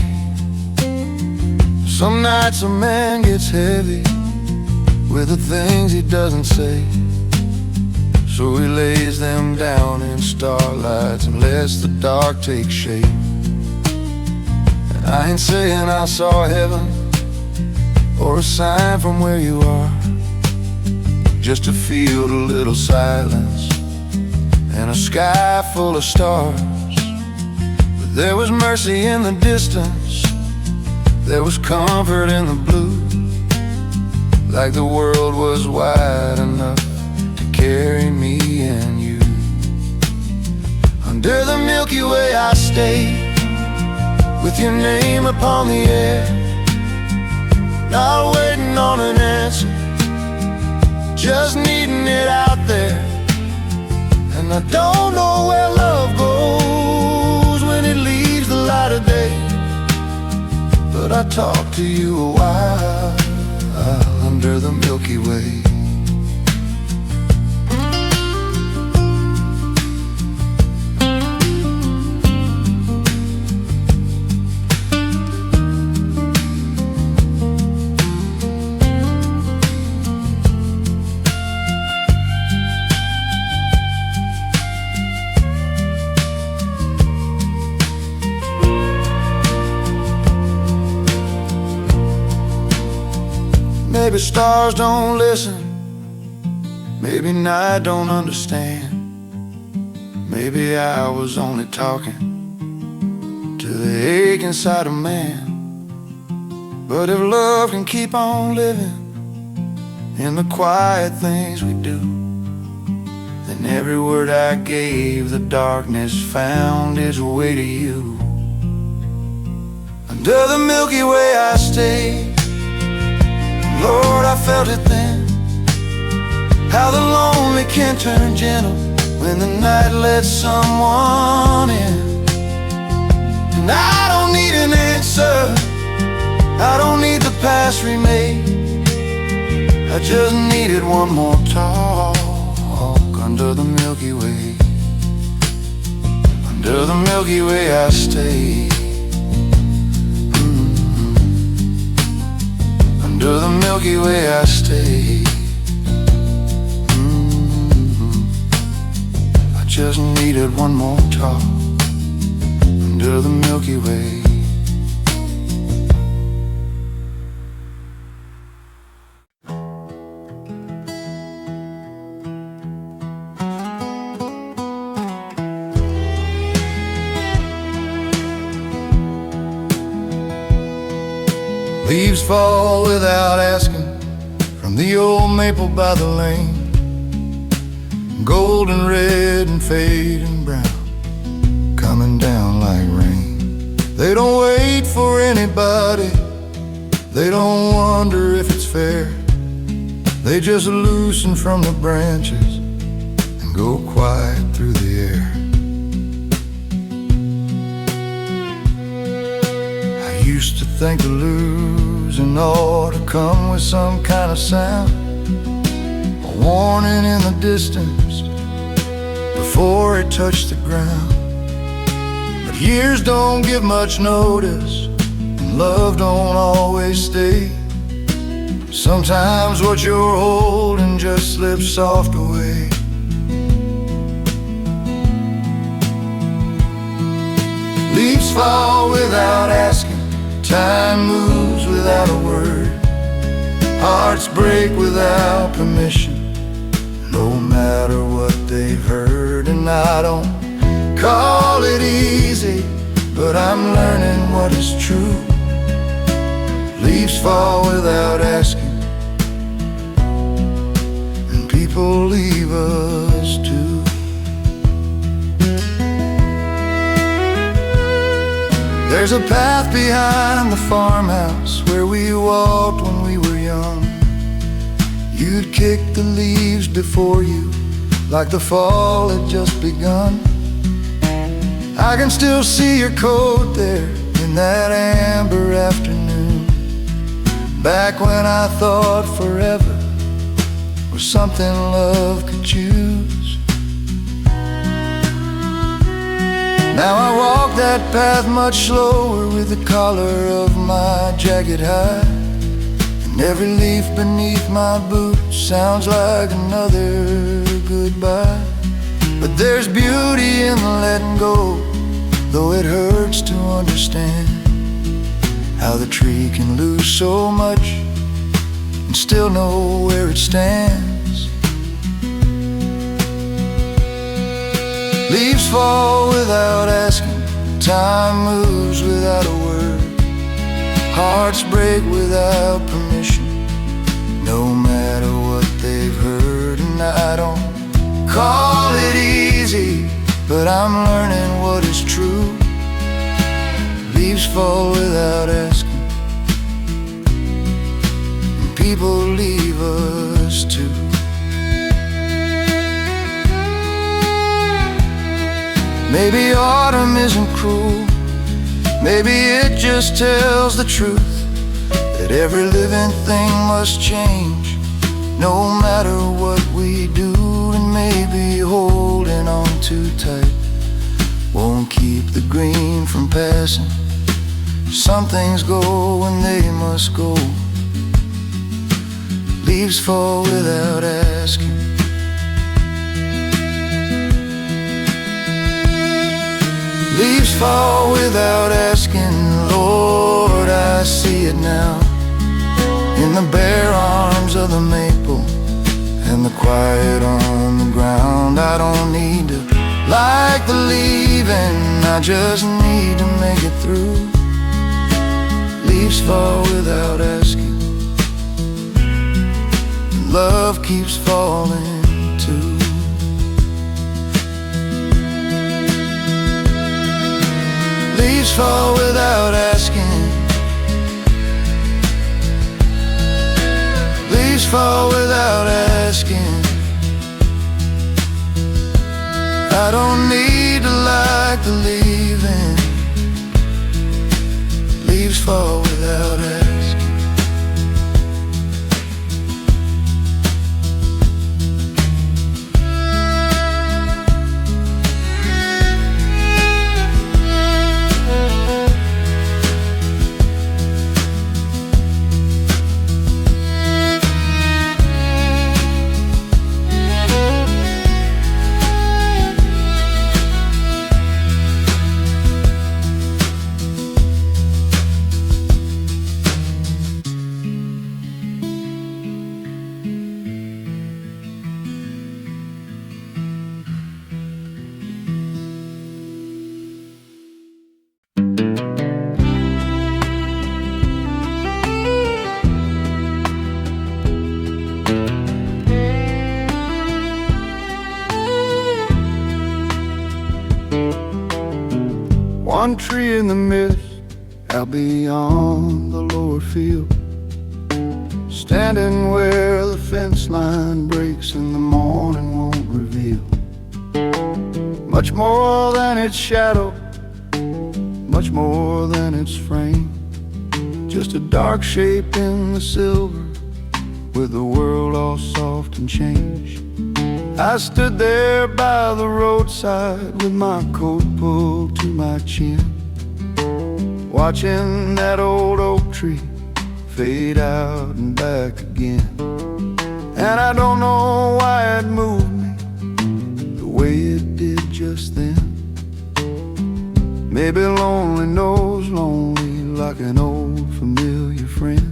Some nights a man gets heavy with the things he doesn't say, so he lays them down in starlights and lets the dark take shape. And I ain't saying I saw heaven or a sign from where you are, just a field, a little silence, and a sky full of stars. But there was mercy in the distance, there was comfort in the blue, like the world was wide enough to carry me and you. Under the Milky Way I stayed, with your name upon the air, not waiting on an answer, just needing it out there. And I don't know where love goes when it leaves the light of day, but I talked to you a while under the Milky Way. Maybe stars don't listen, maybe night don't understand, maybe I was only talking to the ache inside a man. But if love can keep on living in the quiet things we do, then every word I gave the darkness found its way to you. Under the Milky Way I stayed, Lord, I felt it then, how the lonely can turn gentle when the night lets someone in. And I don't need an answer, I don't need the past remade, I just needed one more talk under the Milky Way. Under the Milky Way I stayed, under the Milky Way I stay. I just needed one more talk under the Milky Way. Leaves fall without asking from the old maple by the lane, golden red and fading brown, coming down like rain. They don't wait for anybody, they don't wonder if it's fair, they just loosen from the branches and go quiet through the air. I used to think the losing ought to come with some kind of sound, a warning in the distance before it touched the ground. But years don't give much notice, and love don't always stay. Sometimes what you're holding just slips soft away. Leaves fall without asking, time moves without a word, hearts break without permission, no matter what they've heard. And I don't call it easy, but I'm learning what is true. Leaves fall without asking, and people leave us too. There's a path behind the farmhouse where we walked when we were young. You'd kick the leaves before you like the fall had just begun. I can still see your coat there in that amber afternoon, back when I thought forever was something love could choose. Now I walk that path much slower with the collar of my jacket high, and every leaf beneath my boot sounds like another goodbye. But there's beauty in the letting go, though it hurts to understand how the tree can lose so much and still know where it stands. Leaves fall without asking, time moves without a word, hearts break without permission, no matter what they've heard. And I don't call it easy, but I'm learning what is true. Leaves fall without asking, and people leave us too. Maybe autumn isn't cruel, maybe it just tells the truth, that every living thing must change, no matter what we do. And maybe holding on too tight won't keep the green from passing. Some things go when they must go. Leaves fall without asking. Leaves fall without asking, Lord, I see it now, in the bare arms of the maple and the quiet on the ground. I don't need to like the leaving, I just need to make it through. Leaves fall without asking, and love keeps falling too. Leaves fall without asking, leaves fall without asking. I don't need to like the leaving. Leaves fall without asking. One tree in the mist, out beyond the lower field, standing where the fence line breaks and the morning won't reveal much more than its shadow, much more than its frame. Just a dark shape in the silver, with the world all soft and changed. I stood there by the roadside with my coat pulled to my chin, watching that old oak tree fade out and back again. And I don't know why it moved me the way it did just then. Maybe lonely knows lonely like an old familiar friend.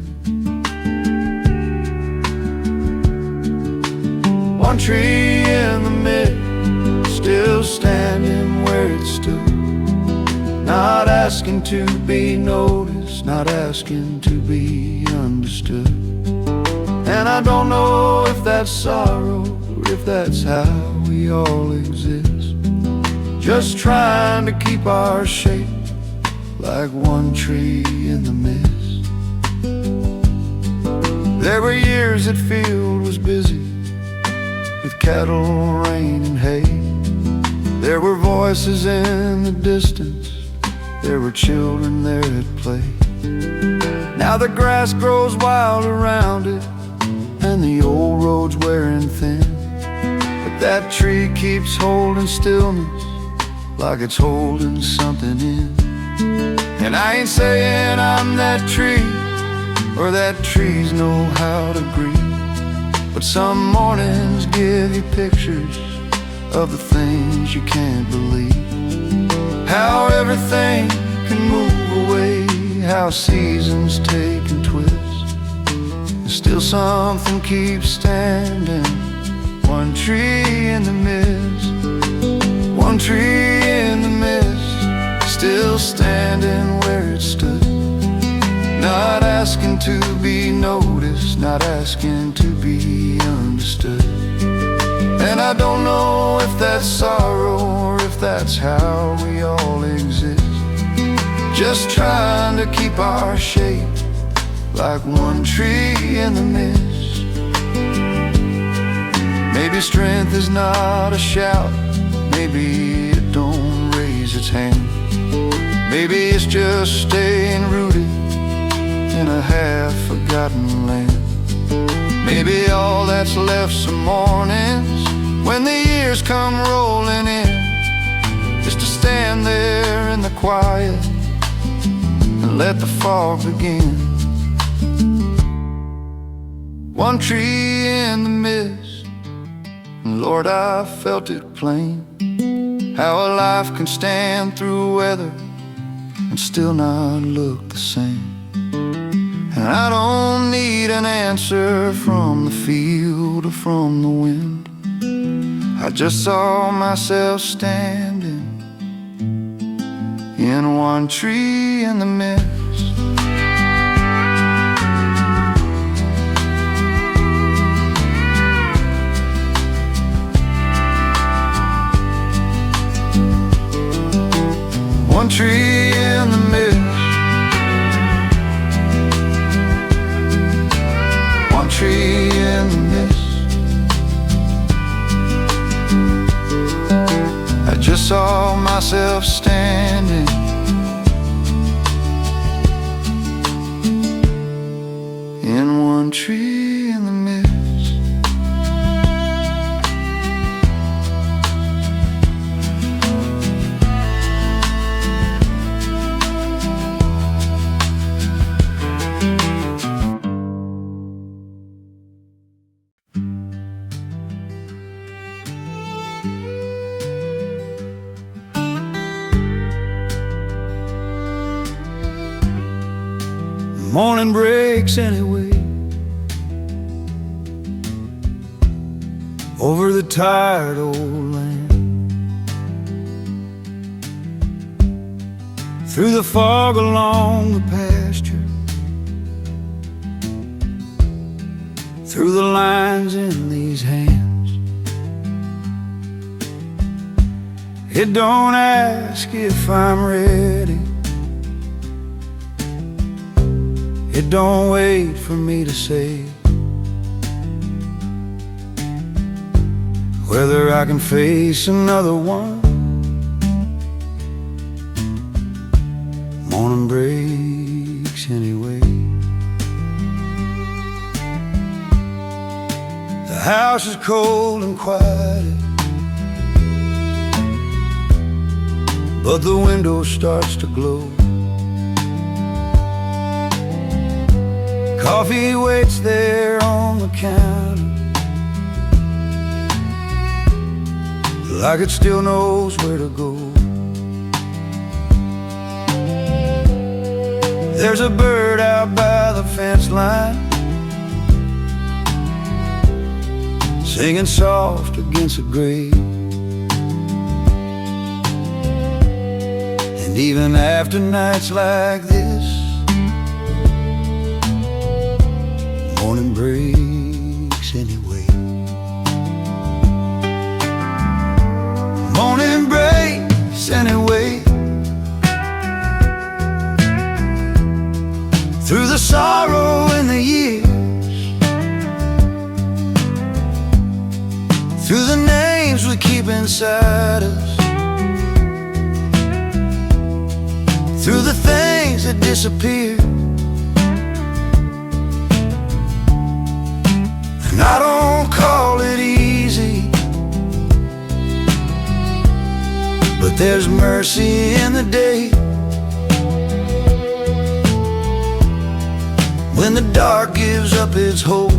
One tree in the mid, still standing where it stood, not asking to be noticed, not asking to be understood. And I don't know if that's sorrow or if that's how we all exist, just trying to keep our shape like one tree in the mist. There were years that field was busy with cattle, rain, and hay. There were voices in the distance, there were children there at play. Now the grass grows wild around it, and the old road's wearing thin, but that tree keeps holding stillness like it's holding something in. And I ain't saying I'm that tree, or that trees know how to grieve, but some mornings give you pictures of the things you can't believe. How everything can move away, how seasons take and twist, and still something keeps standing. One tree in the mist, one tree in the mist, still standing where it stood, not asking to be noticed, not asking to be understood. And I don't know if that's sorrow or if that's how we all exist, just trying to keep our shape like one tree in the mist. Maybe strength is not a shout, maybe it don't raise its hand, maybe it's just staying rooted in a half-forgotten land. Maybe all that's left some mornings when the years come rolling in is to stand there in the quiet and let the fall begin. One tree in the mist, and Lord, I felt it plain, how a life can stand through weather and still not look the same. And I don't need an answer from the field or from the wind, I just saw myself standing in one tree in the mist. One tree in the mist, one tree in the mist. I just saw myself standing in one tree in the mist. Morning breaks anyway, over the tired old land, through the fog along the pasture, through the lines in these hands. It don't ask if I'm ready, it don't wait for me to say whether I can face another one. Morning breaks anyway. The house is cold and quiet, but the window starts to glow. Coffee waits there on the counter, like it still knows where to go. There's a bird out by the fence line, singing soft against the grave. And even after nights like this, morning breaks anyway. Morning breaks anyway. Through the sorrow and the years, through the names we keep inside us, through the things that disappear. And I don't call it easy, but There's mercy in the day when the dark gives up its hold.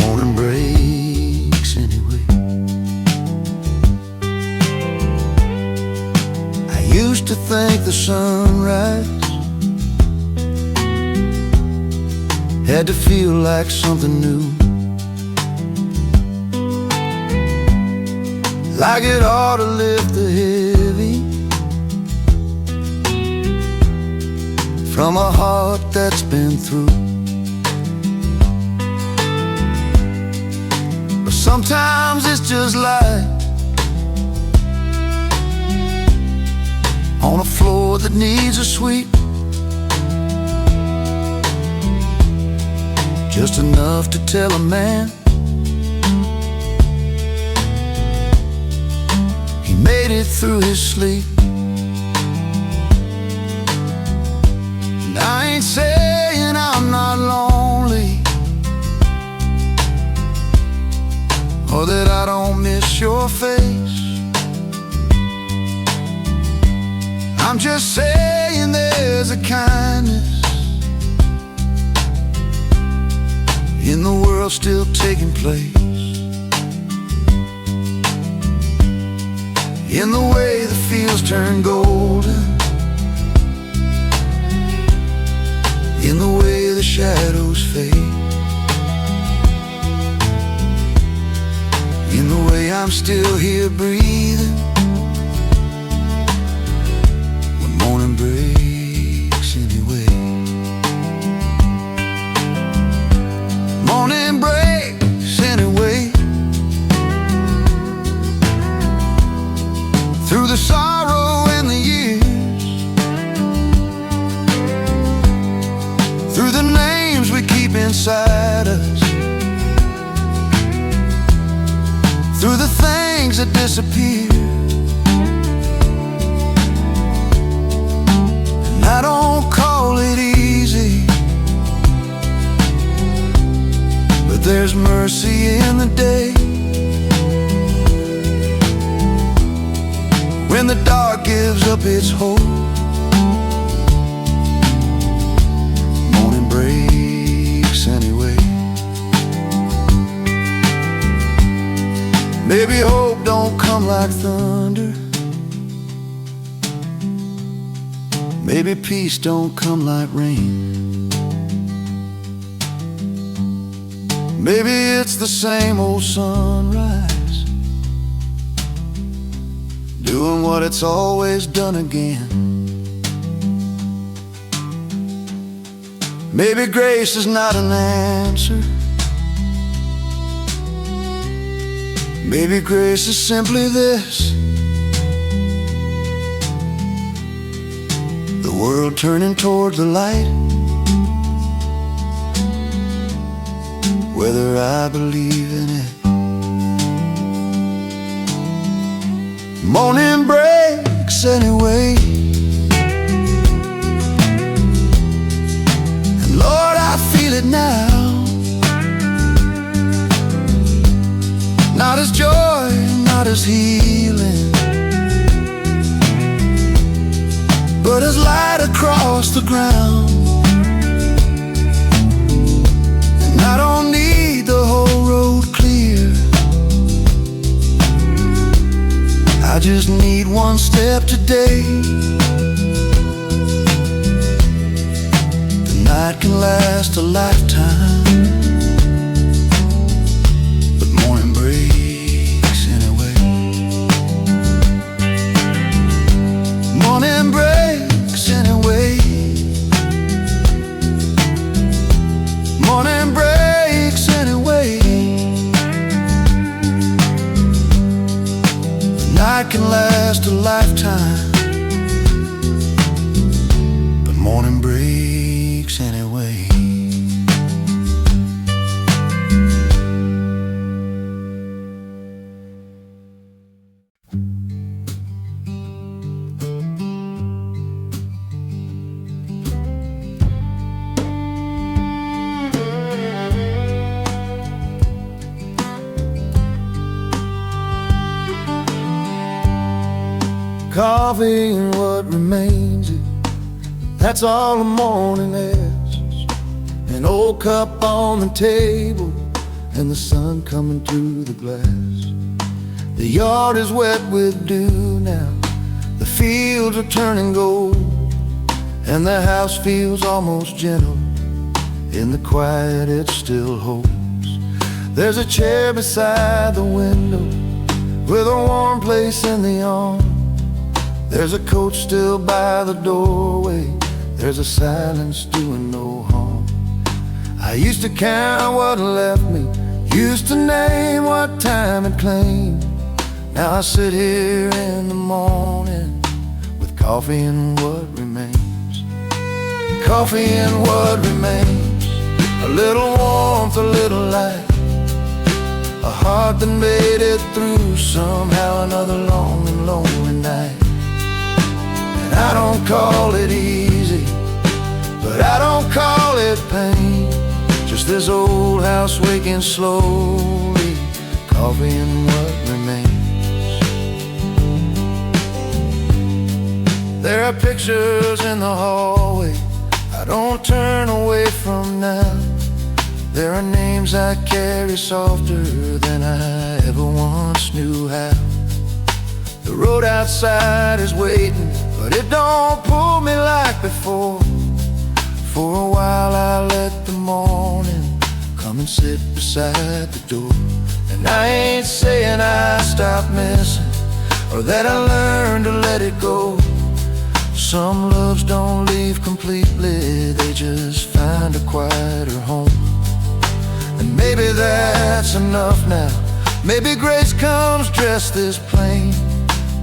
Morning breaks anyway. I used to think the sunrise had to feel like something new, like it ought to lift the heavy from a heart that's been through. But sometimes it's just light on a floor that needs a sweep, just enough to tell a man he made it through his sleep. And I ain't saying I'm not lonely, or that I don't miss your face. I'm just saying there's a kindness in the world still taking place, in the way the fields turn golden, in the way the shadows fade, in the way I'm still here breathing when morning breaks anyway. Morning breaks anyway, through the sorrow and the years, through the names we keep inside us, through the things that disappear. And I don't call it easy, but there's mercy in the day when the dark gives up its hold. Morning breaks anyway. Maybe hope don't come like thunder, maybe peace don't come like rain, maybe it's the same old sunrise doing what it's always done again. Maybe grace is not an answer, maybe grace is simply this: the world turning toward the light, whether I believe in it. Morning breaks anyway, and Lord, I feel it now, not as joy, not as healing, but as light across the ground. And I don't need the whole road clear, I just need one step today. The night can last a lifetime, but morning breaks anyway. Morning breaks anyway. Morning breaks anyway. The night can last a lifetime, but morning breaks anyway. Coffee and what remains, that's all the morning asks. An old cup on the table and the sun coming through the glass. The yard is wet with dew now, the fields are turning gold, and the house feels almost gentle in the quiet it still holds. There's a chair beside the window with a warm place in the arm. There's a coat still by the doorway, there's a silence doing no harm. I used to count what left me, used to name what time it claimed. Now I sit here in the morning with coffee and what remains. Coffee and what remains, a little warmth, a little light, a heart that made it through somehow another long and lonely night. And I don't call it easy, but I don't call it pain. Just this old house waking slowly, coffee and what remains. There are pictures in the hallway I don't turn away from now. There are names I carry softer than I ever once knew how. The road outside is waiting, but it don't pull me like before. For a while I let the morning come and sit beside the door. And I ain't saying I stopped missing or that I learned to let it go. Some loves don't leave completely, they just find a quieter home. And maybe that's enough now. Maybe grace comes dressed this plain,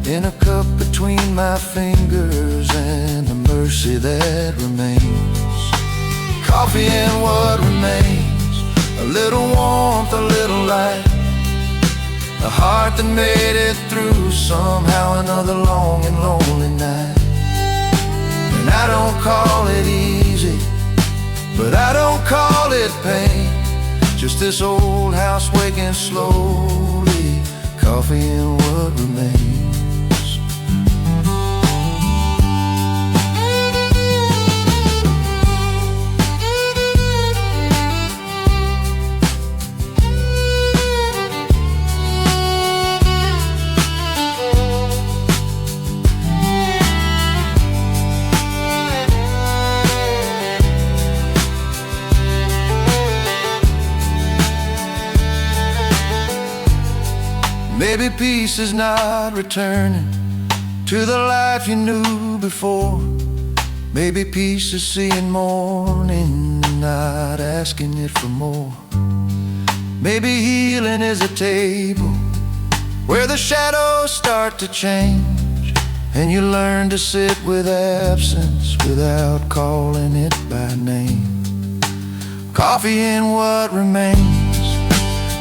in a cup between my fingers and the mercy that remains. Coffee and what remains, a little warmth, a little light, a heart that made it through somehow another long and lonely night. And I don't call it easy, but I don't call it pain. Just this old house waking slowly, coffee and what remains. Maybe peace is not returning to the life you knew before. Maybe peace is seeing morning and not asking it for more. Maybe healing is a table where the shadows start to change, and you learn to sit with absence without calling it by name. Coffee and what remains,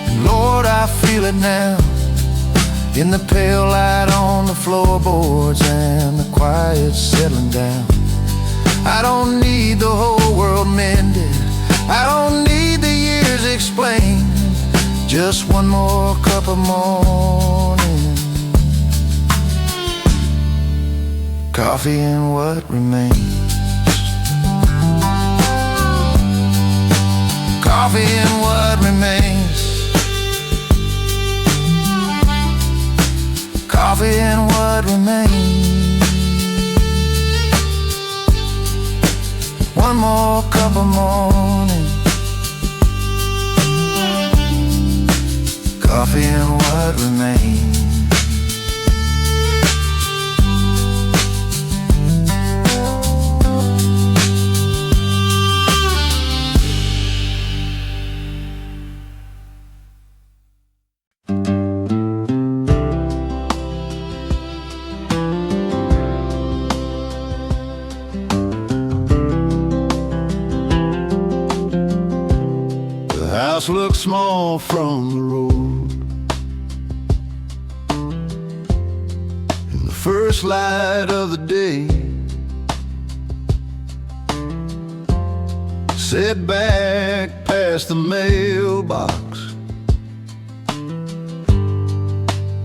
and Lord, I feel it now, in the pale light on the floorboards and the quiet settling down. I don't need the whole world mended, I don't need the years explained. Just one more cup of morning, coffee and what remains. Coffee and what remains. Coffee and what remains. One more cup of morning, coffee and what remains. Looks small from the road. In the first light of the day, set back past the mailbox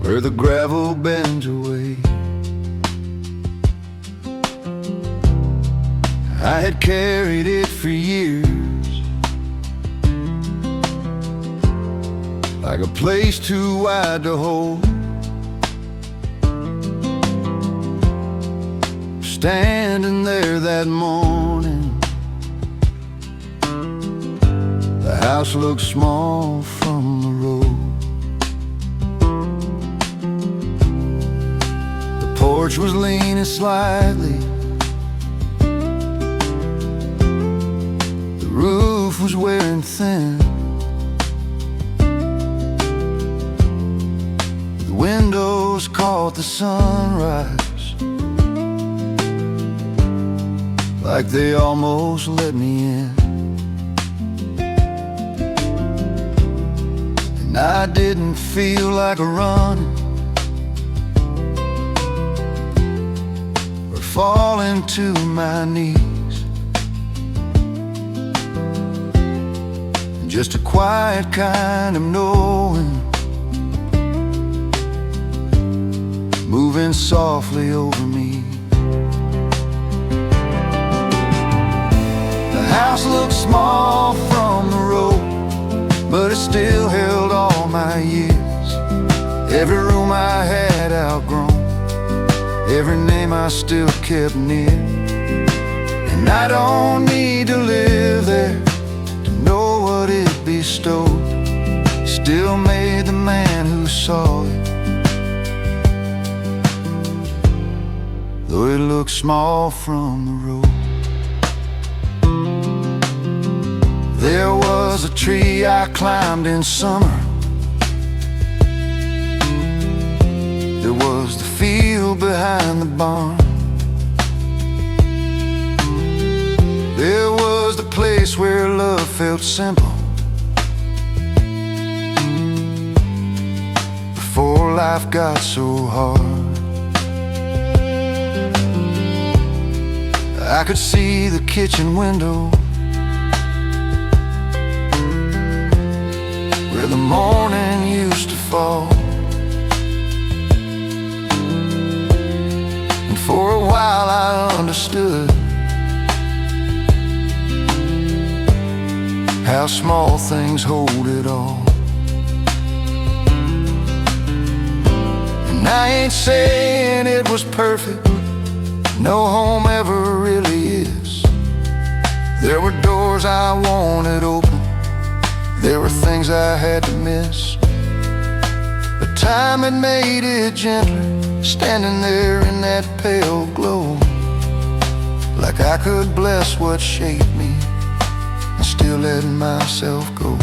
where the gravel bends away. I had carried it for years, like a place too wide to hold. Standing there that morning, the house looked small from the road. The porch was leaning slightly, the roof was wearing thin, the windows caught the sunrise like they almost let me in. And I didn't feel like running or falling to my knees. Just a quiet kind of knowing, moving softly over me. The house looked small from the road, but it still held all my years. Every room I had outgrown, every name I still kept near. And I don't need to live there to know what it bestowed. Still made the man who saw it, though it looked small from the road. There was a tree I climbed in summer, there was the field behind the barn, there was the place where love felt simple before life got so hard. I could see the kitchen window where the morning used to fall, and for a while I understood how small things hold it all. And I ain't saying it was perfect, no home ever really is. There were doors I wanted open, there were things I had to miss, but time had made it gentler, standing there in that pale glow, like I could bless what shaped me and still letting myself go.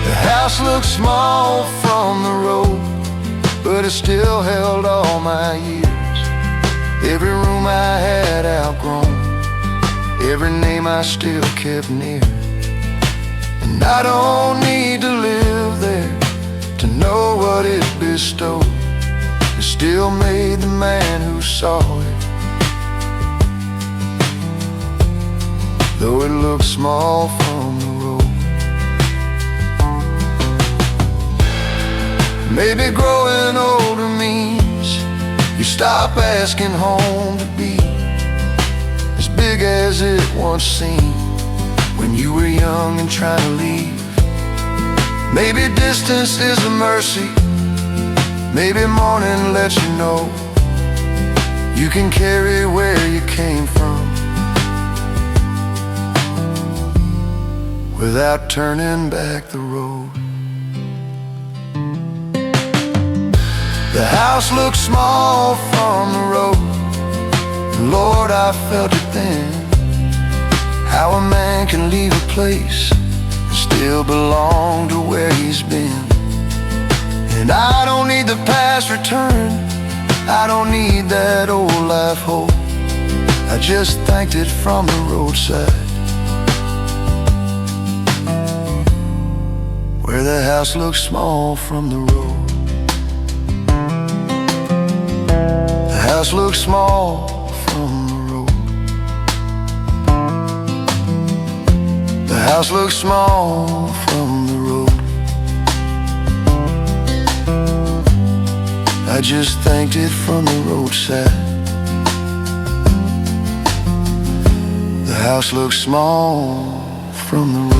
The house looked small from the road, but it still held all my years. Every room I had outgrown, every name I still kept near. And I don't need to live there to know what it bestowed. It still made the man who saw it, though it looked small from the road. Maybe growing older means you stop asking home to be as big as it once seemed when you were young and trying to leave. Maybe distance is a mercy, maybe morning lets you know you can carry where you came from without turning back the road. The house looked small from the road, and Lord, I felt it then, how a man can leave a place and still belong to where he's been. And I don't need the past returned, I don't need that old life hope, I just thanked it from the roadside, where the house looked small from the road. The house looked small from the road. The house looked small from the road. I just thanked it from the roadside, house looks small from the road.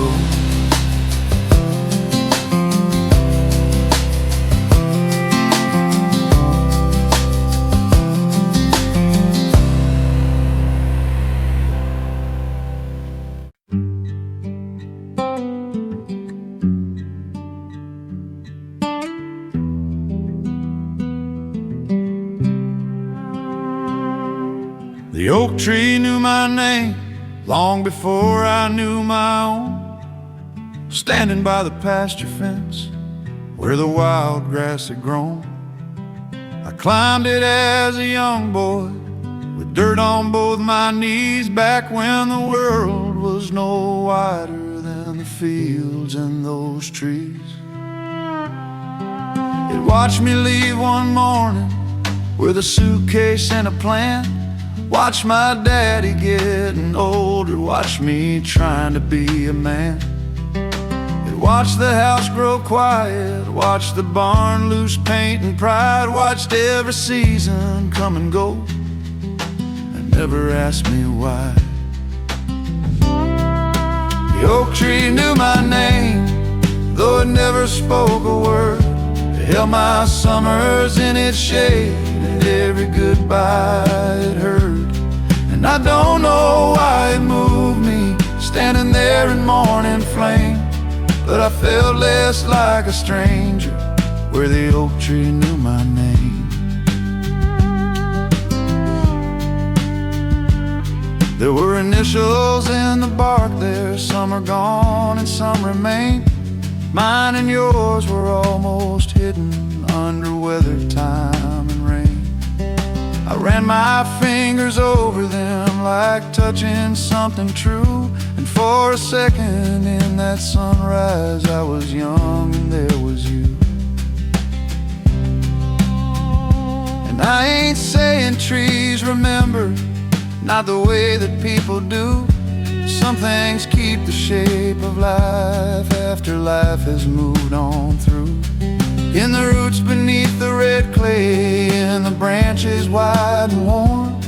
The oak tree knew my name long before I knew my own. Standing by the pasture fence where the wild grass had grown, I climbed it as a young boy with dirt on both my knees, back when the world was no wider than the fields and those trees. It watched me leave one morning with a suitcase and a plan. Watch my daddy getting older, watch me trying to be a man. It watched the house grow quiet, watched the barn lose paint and pride, watched every season come and go, and never asked me why. The oak tree knew my name, though it never spoke a word. It held my summers in its shade, and every goodbye it heard. And I don't know why it moved me, standing there in morning flame, but I felt less like a stranger where the oak tree knew my name. There were initials in the bark there, some are gone and some remain. Mine and yours were almost hidden under weather, time and rain. I ran my fingers over them like touching something true, and for a second in that sunrise I was young and there was you. And I ain't saying trees remember, not the way that people do. Some things keep the shape of life after life has moved on through. In the roots beneath the red clay, in the branches wide and warm,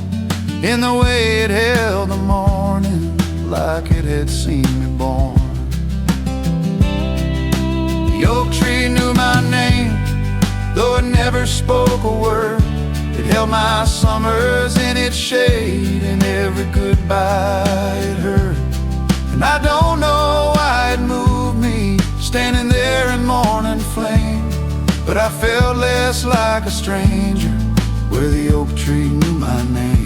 in the way it held the morning like it had seen me born. The oak tree knew my name, though it never spoke a word. It held my summers in its shade, and every goodbye it heard. And I don't know why it moved me, standing there in morning flame, but I felt less like a stranger where the oak tree knew my name.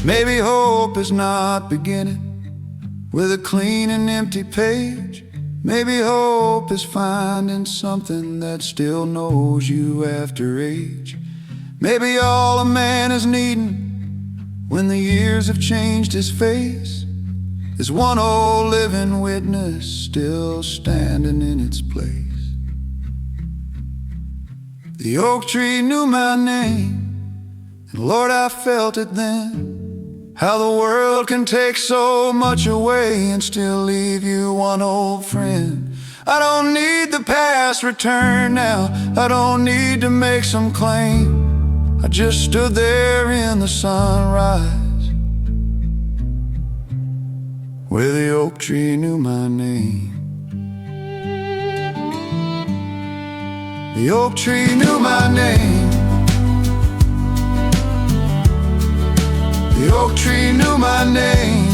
Maybe hope is not beginning with a clean and empty page. Maybe hope is finding something that still knows you after age. Maybe all a man is needing when the years have changed his face is one old living witness still standing in its place. The oak tree knew my name, and Lord, I felt it then. How the world can take so much away and still leave you one old friend. I don't need the past return now, I don't need to make some claim. I just stood there in the sunrise where the oak tree knew my name. The oak tree knew my name. The oak tree knew my name.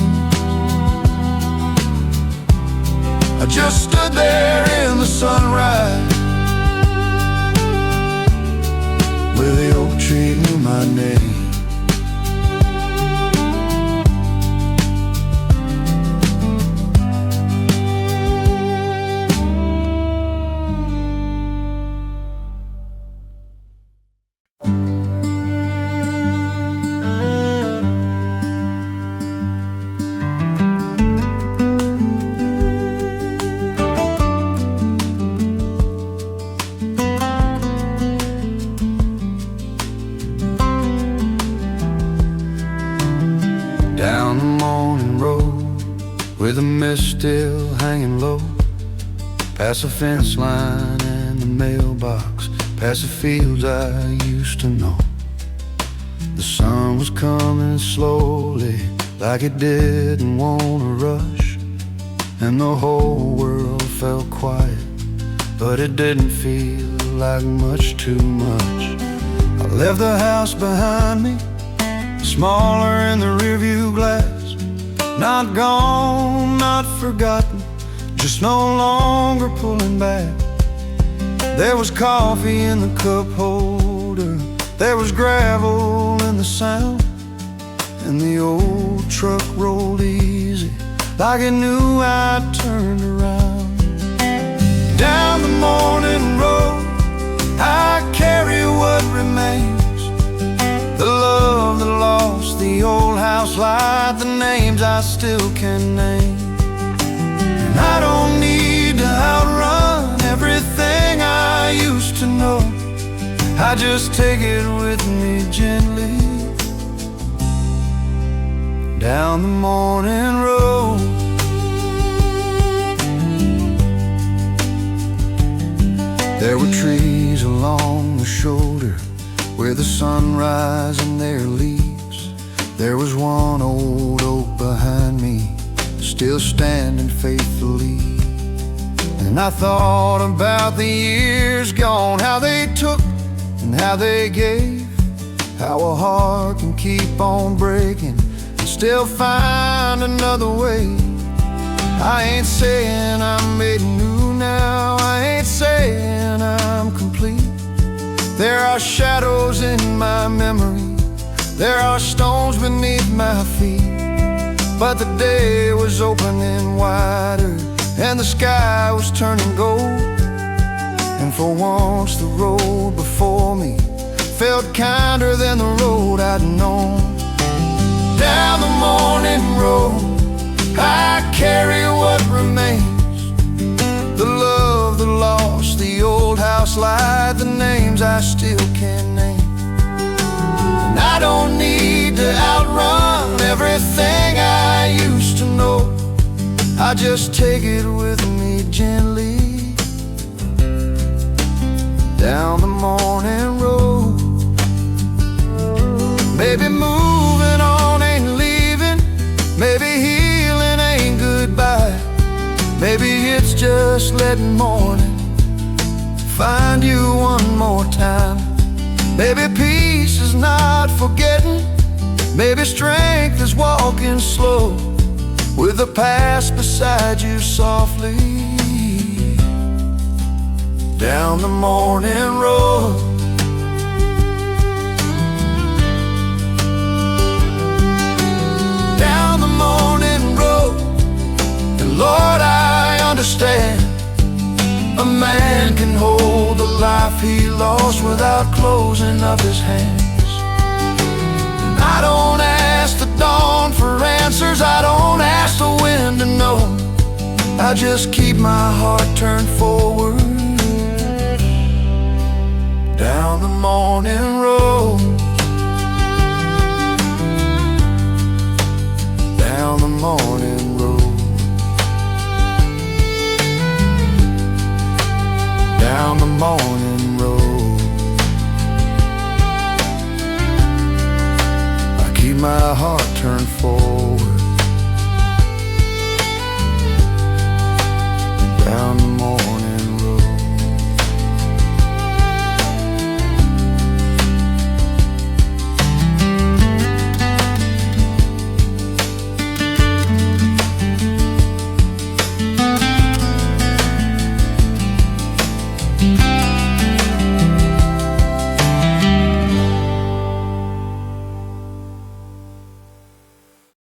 I just stood there in the sunrise where the oak tree knew my name. with the mist still hanging low, past the fence line and the mailbox, past the fields I used to know. The sun was coming slowly, like it didn't want to rush, and the whole world felt quiet, but it didn't feel like much too much. I left the house behind me, smaller in the rearview glass, not gone, not forgotten, just no longer pulling back. There was coffee in the cup holder, there was gravel in the sound, and the old truck rolled easy, like it knew I'd turned around. Down the morning road, I carry what remains, the love, the loss, the old house light, the names I still can name. And I don't need to outrun everything I used to know, I just take it with me gently. Down the morning road, there were trees along the shoulder where the sun rise in their leaves. There was one old oak behind me, still standing faithfully. And I thought about the years gone, how they took and how they gave, how a heart can keep on breaking and still find another way. I ain't saying I'm made new now, I ain't saying I'm complete. There are shadows in my memory, there are stones beneath my feet, but the day was opening wider and the sky was turning gold. And for once the road before me felt kinder than the road I'd known. Down the morning road, I carry what remains, the love, the loss, the old house light, the names I still can't name. And I don't need to outrun everything I used to know, I just take it with me gently. Down the morning road, maybe moving on ain't leaving, maybe healing ain't goodbye, maybe it's just letting morning find you one more time. Maybe peace is not forgetting, maybe strength is walking slow, with the past beside you softly. Down the morning road, down the morning road. And Lord, I understand a man can hold the life he lost without closing up his hands. And I don't ask the dawn for answers, I don't ask the wind to know, I just keep my heart turned forward. Down the morning road,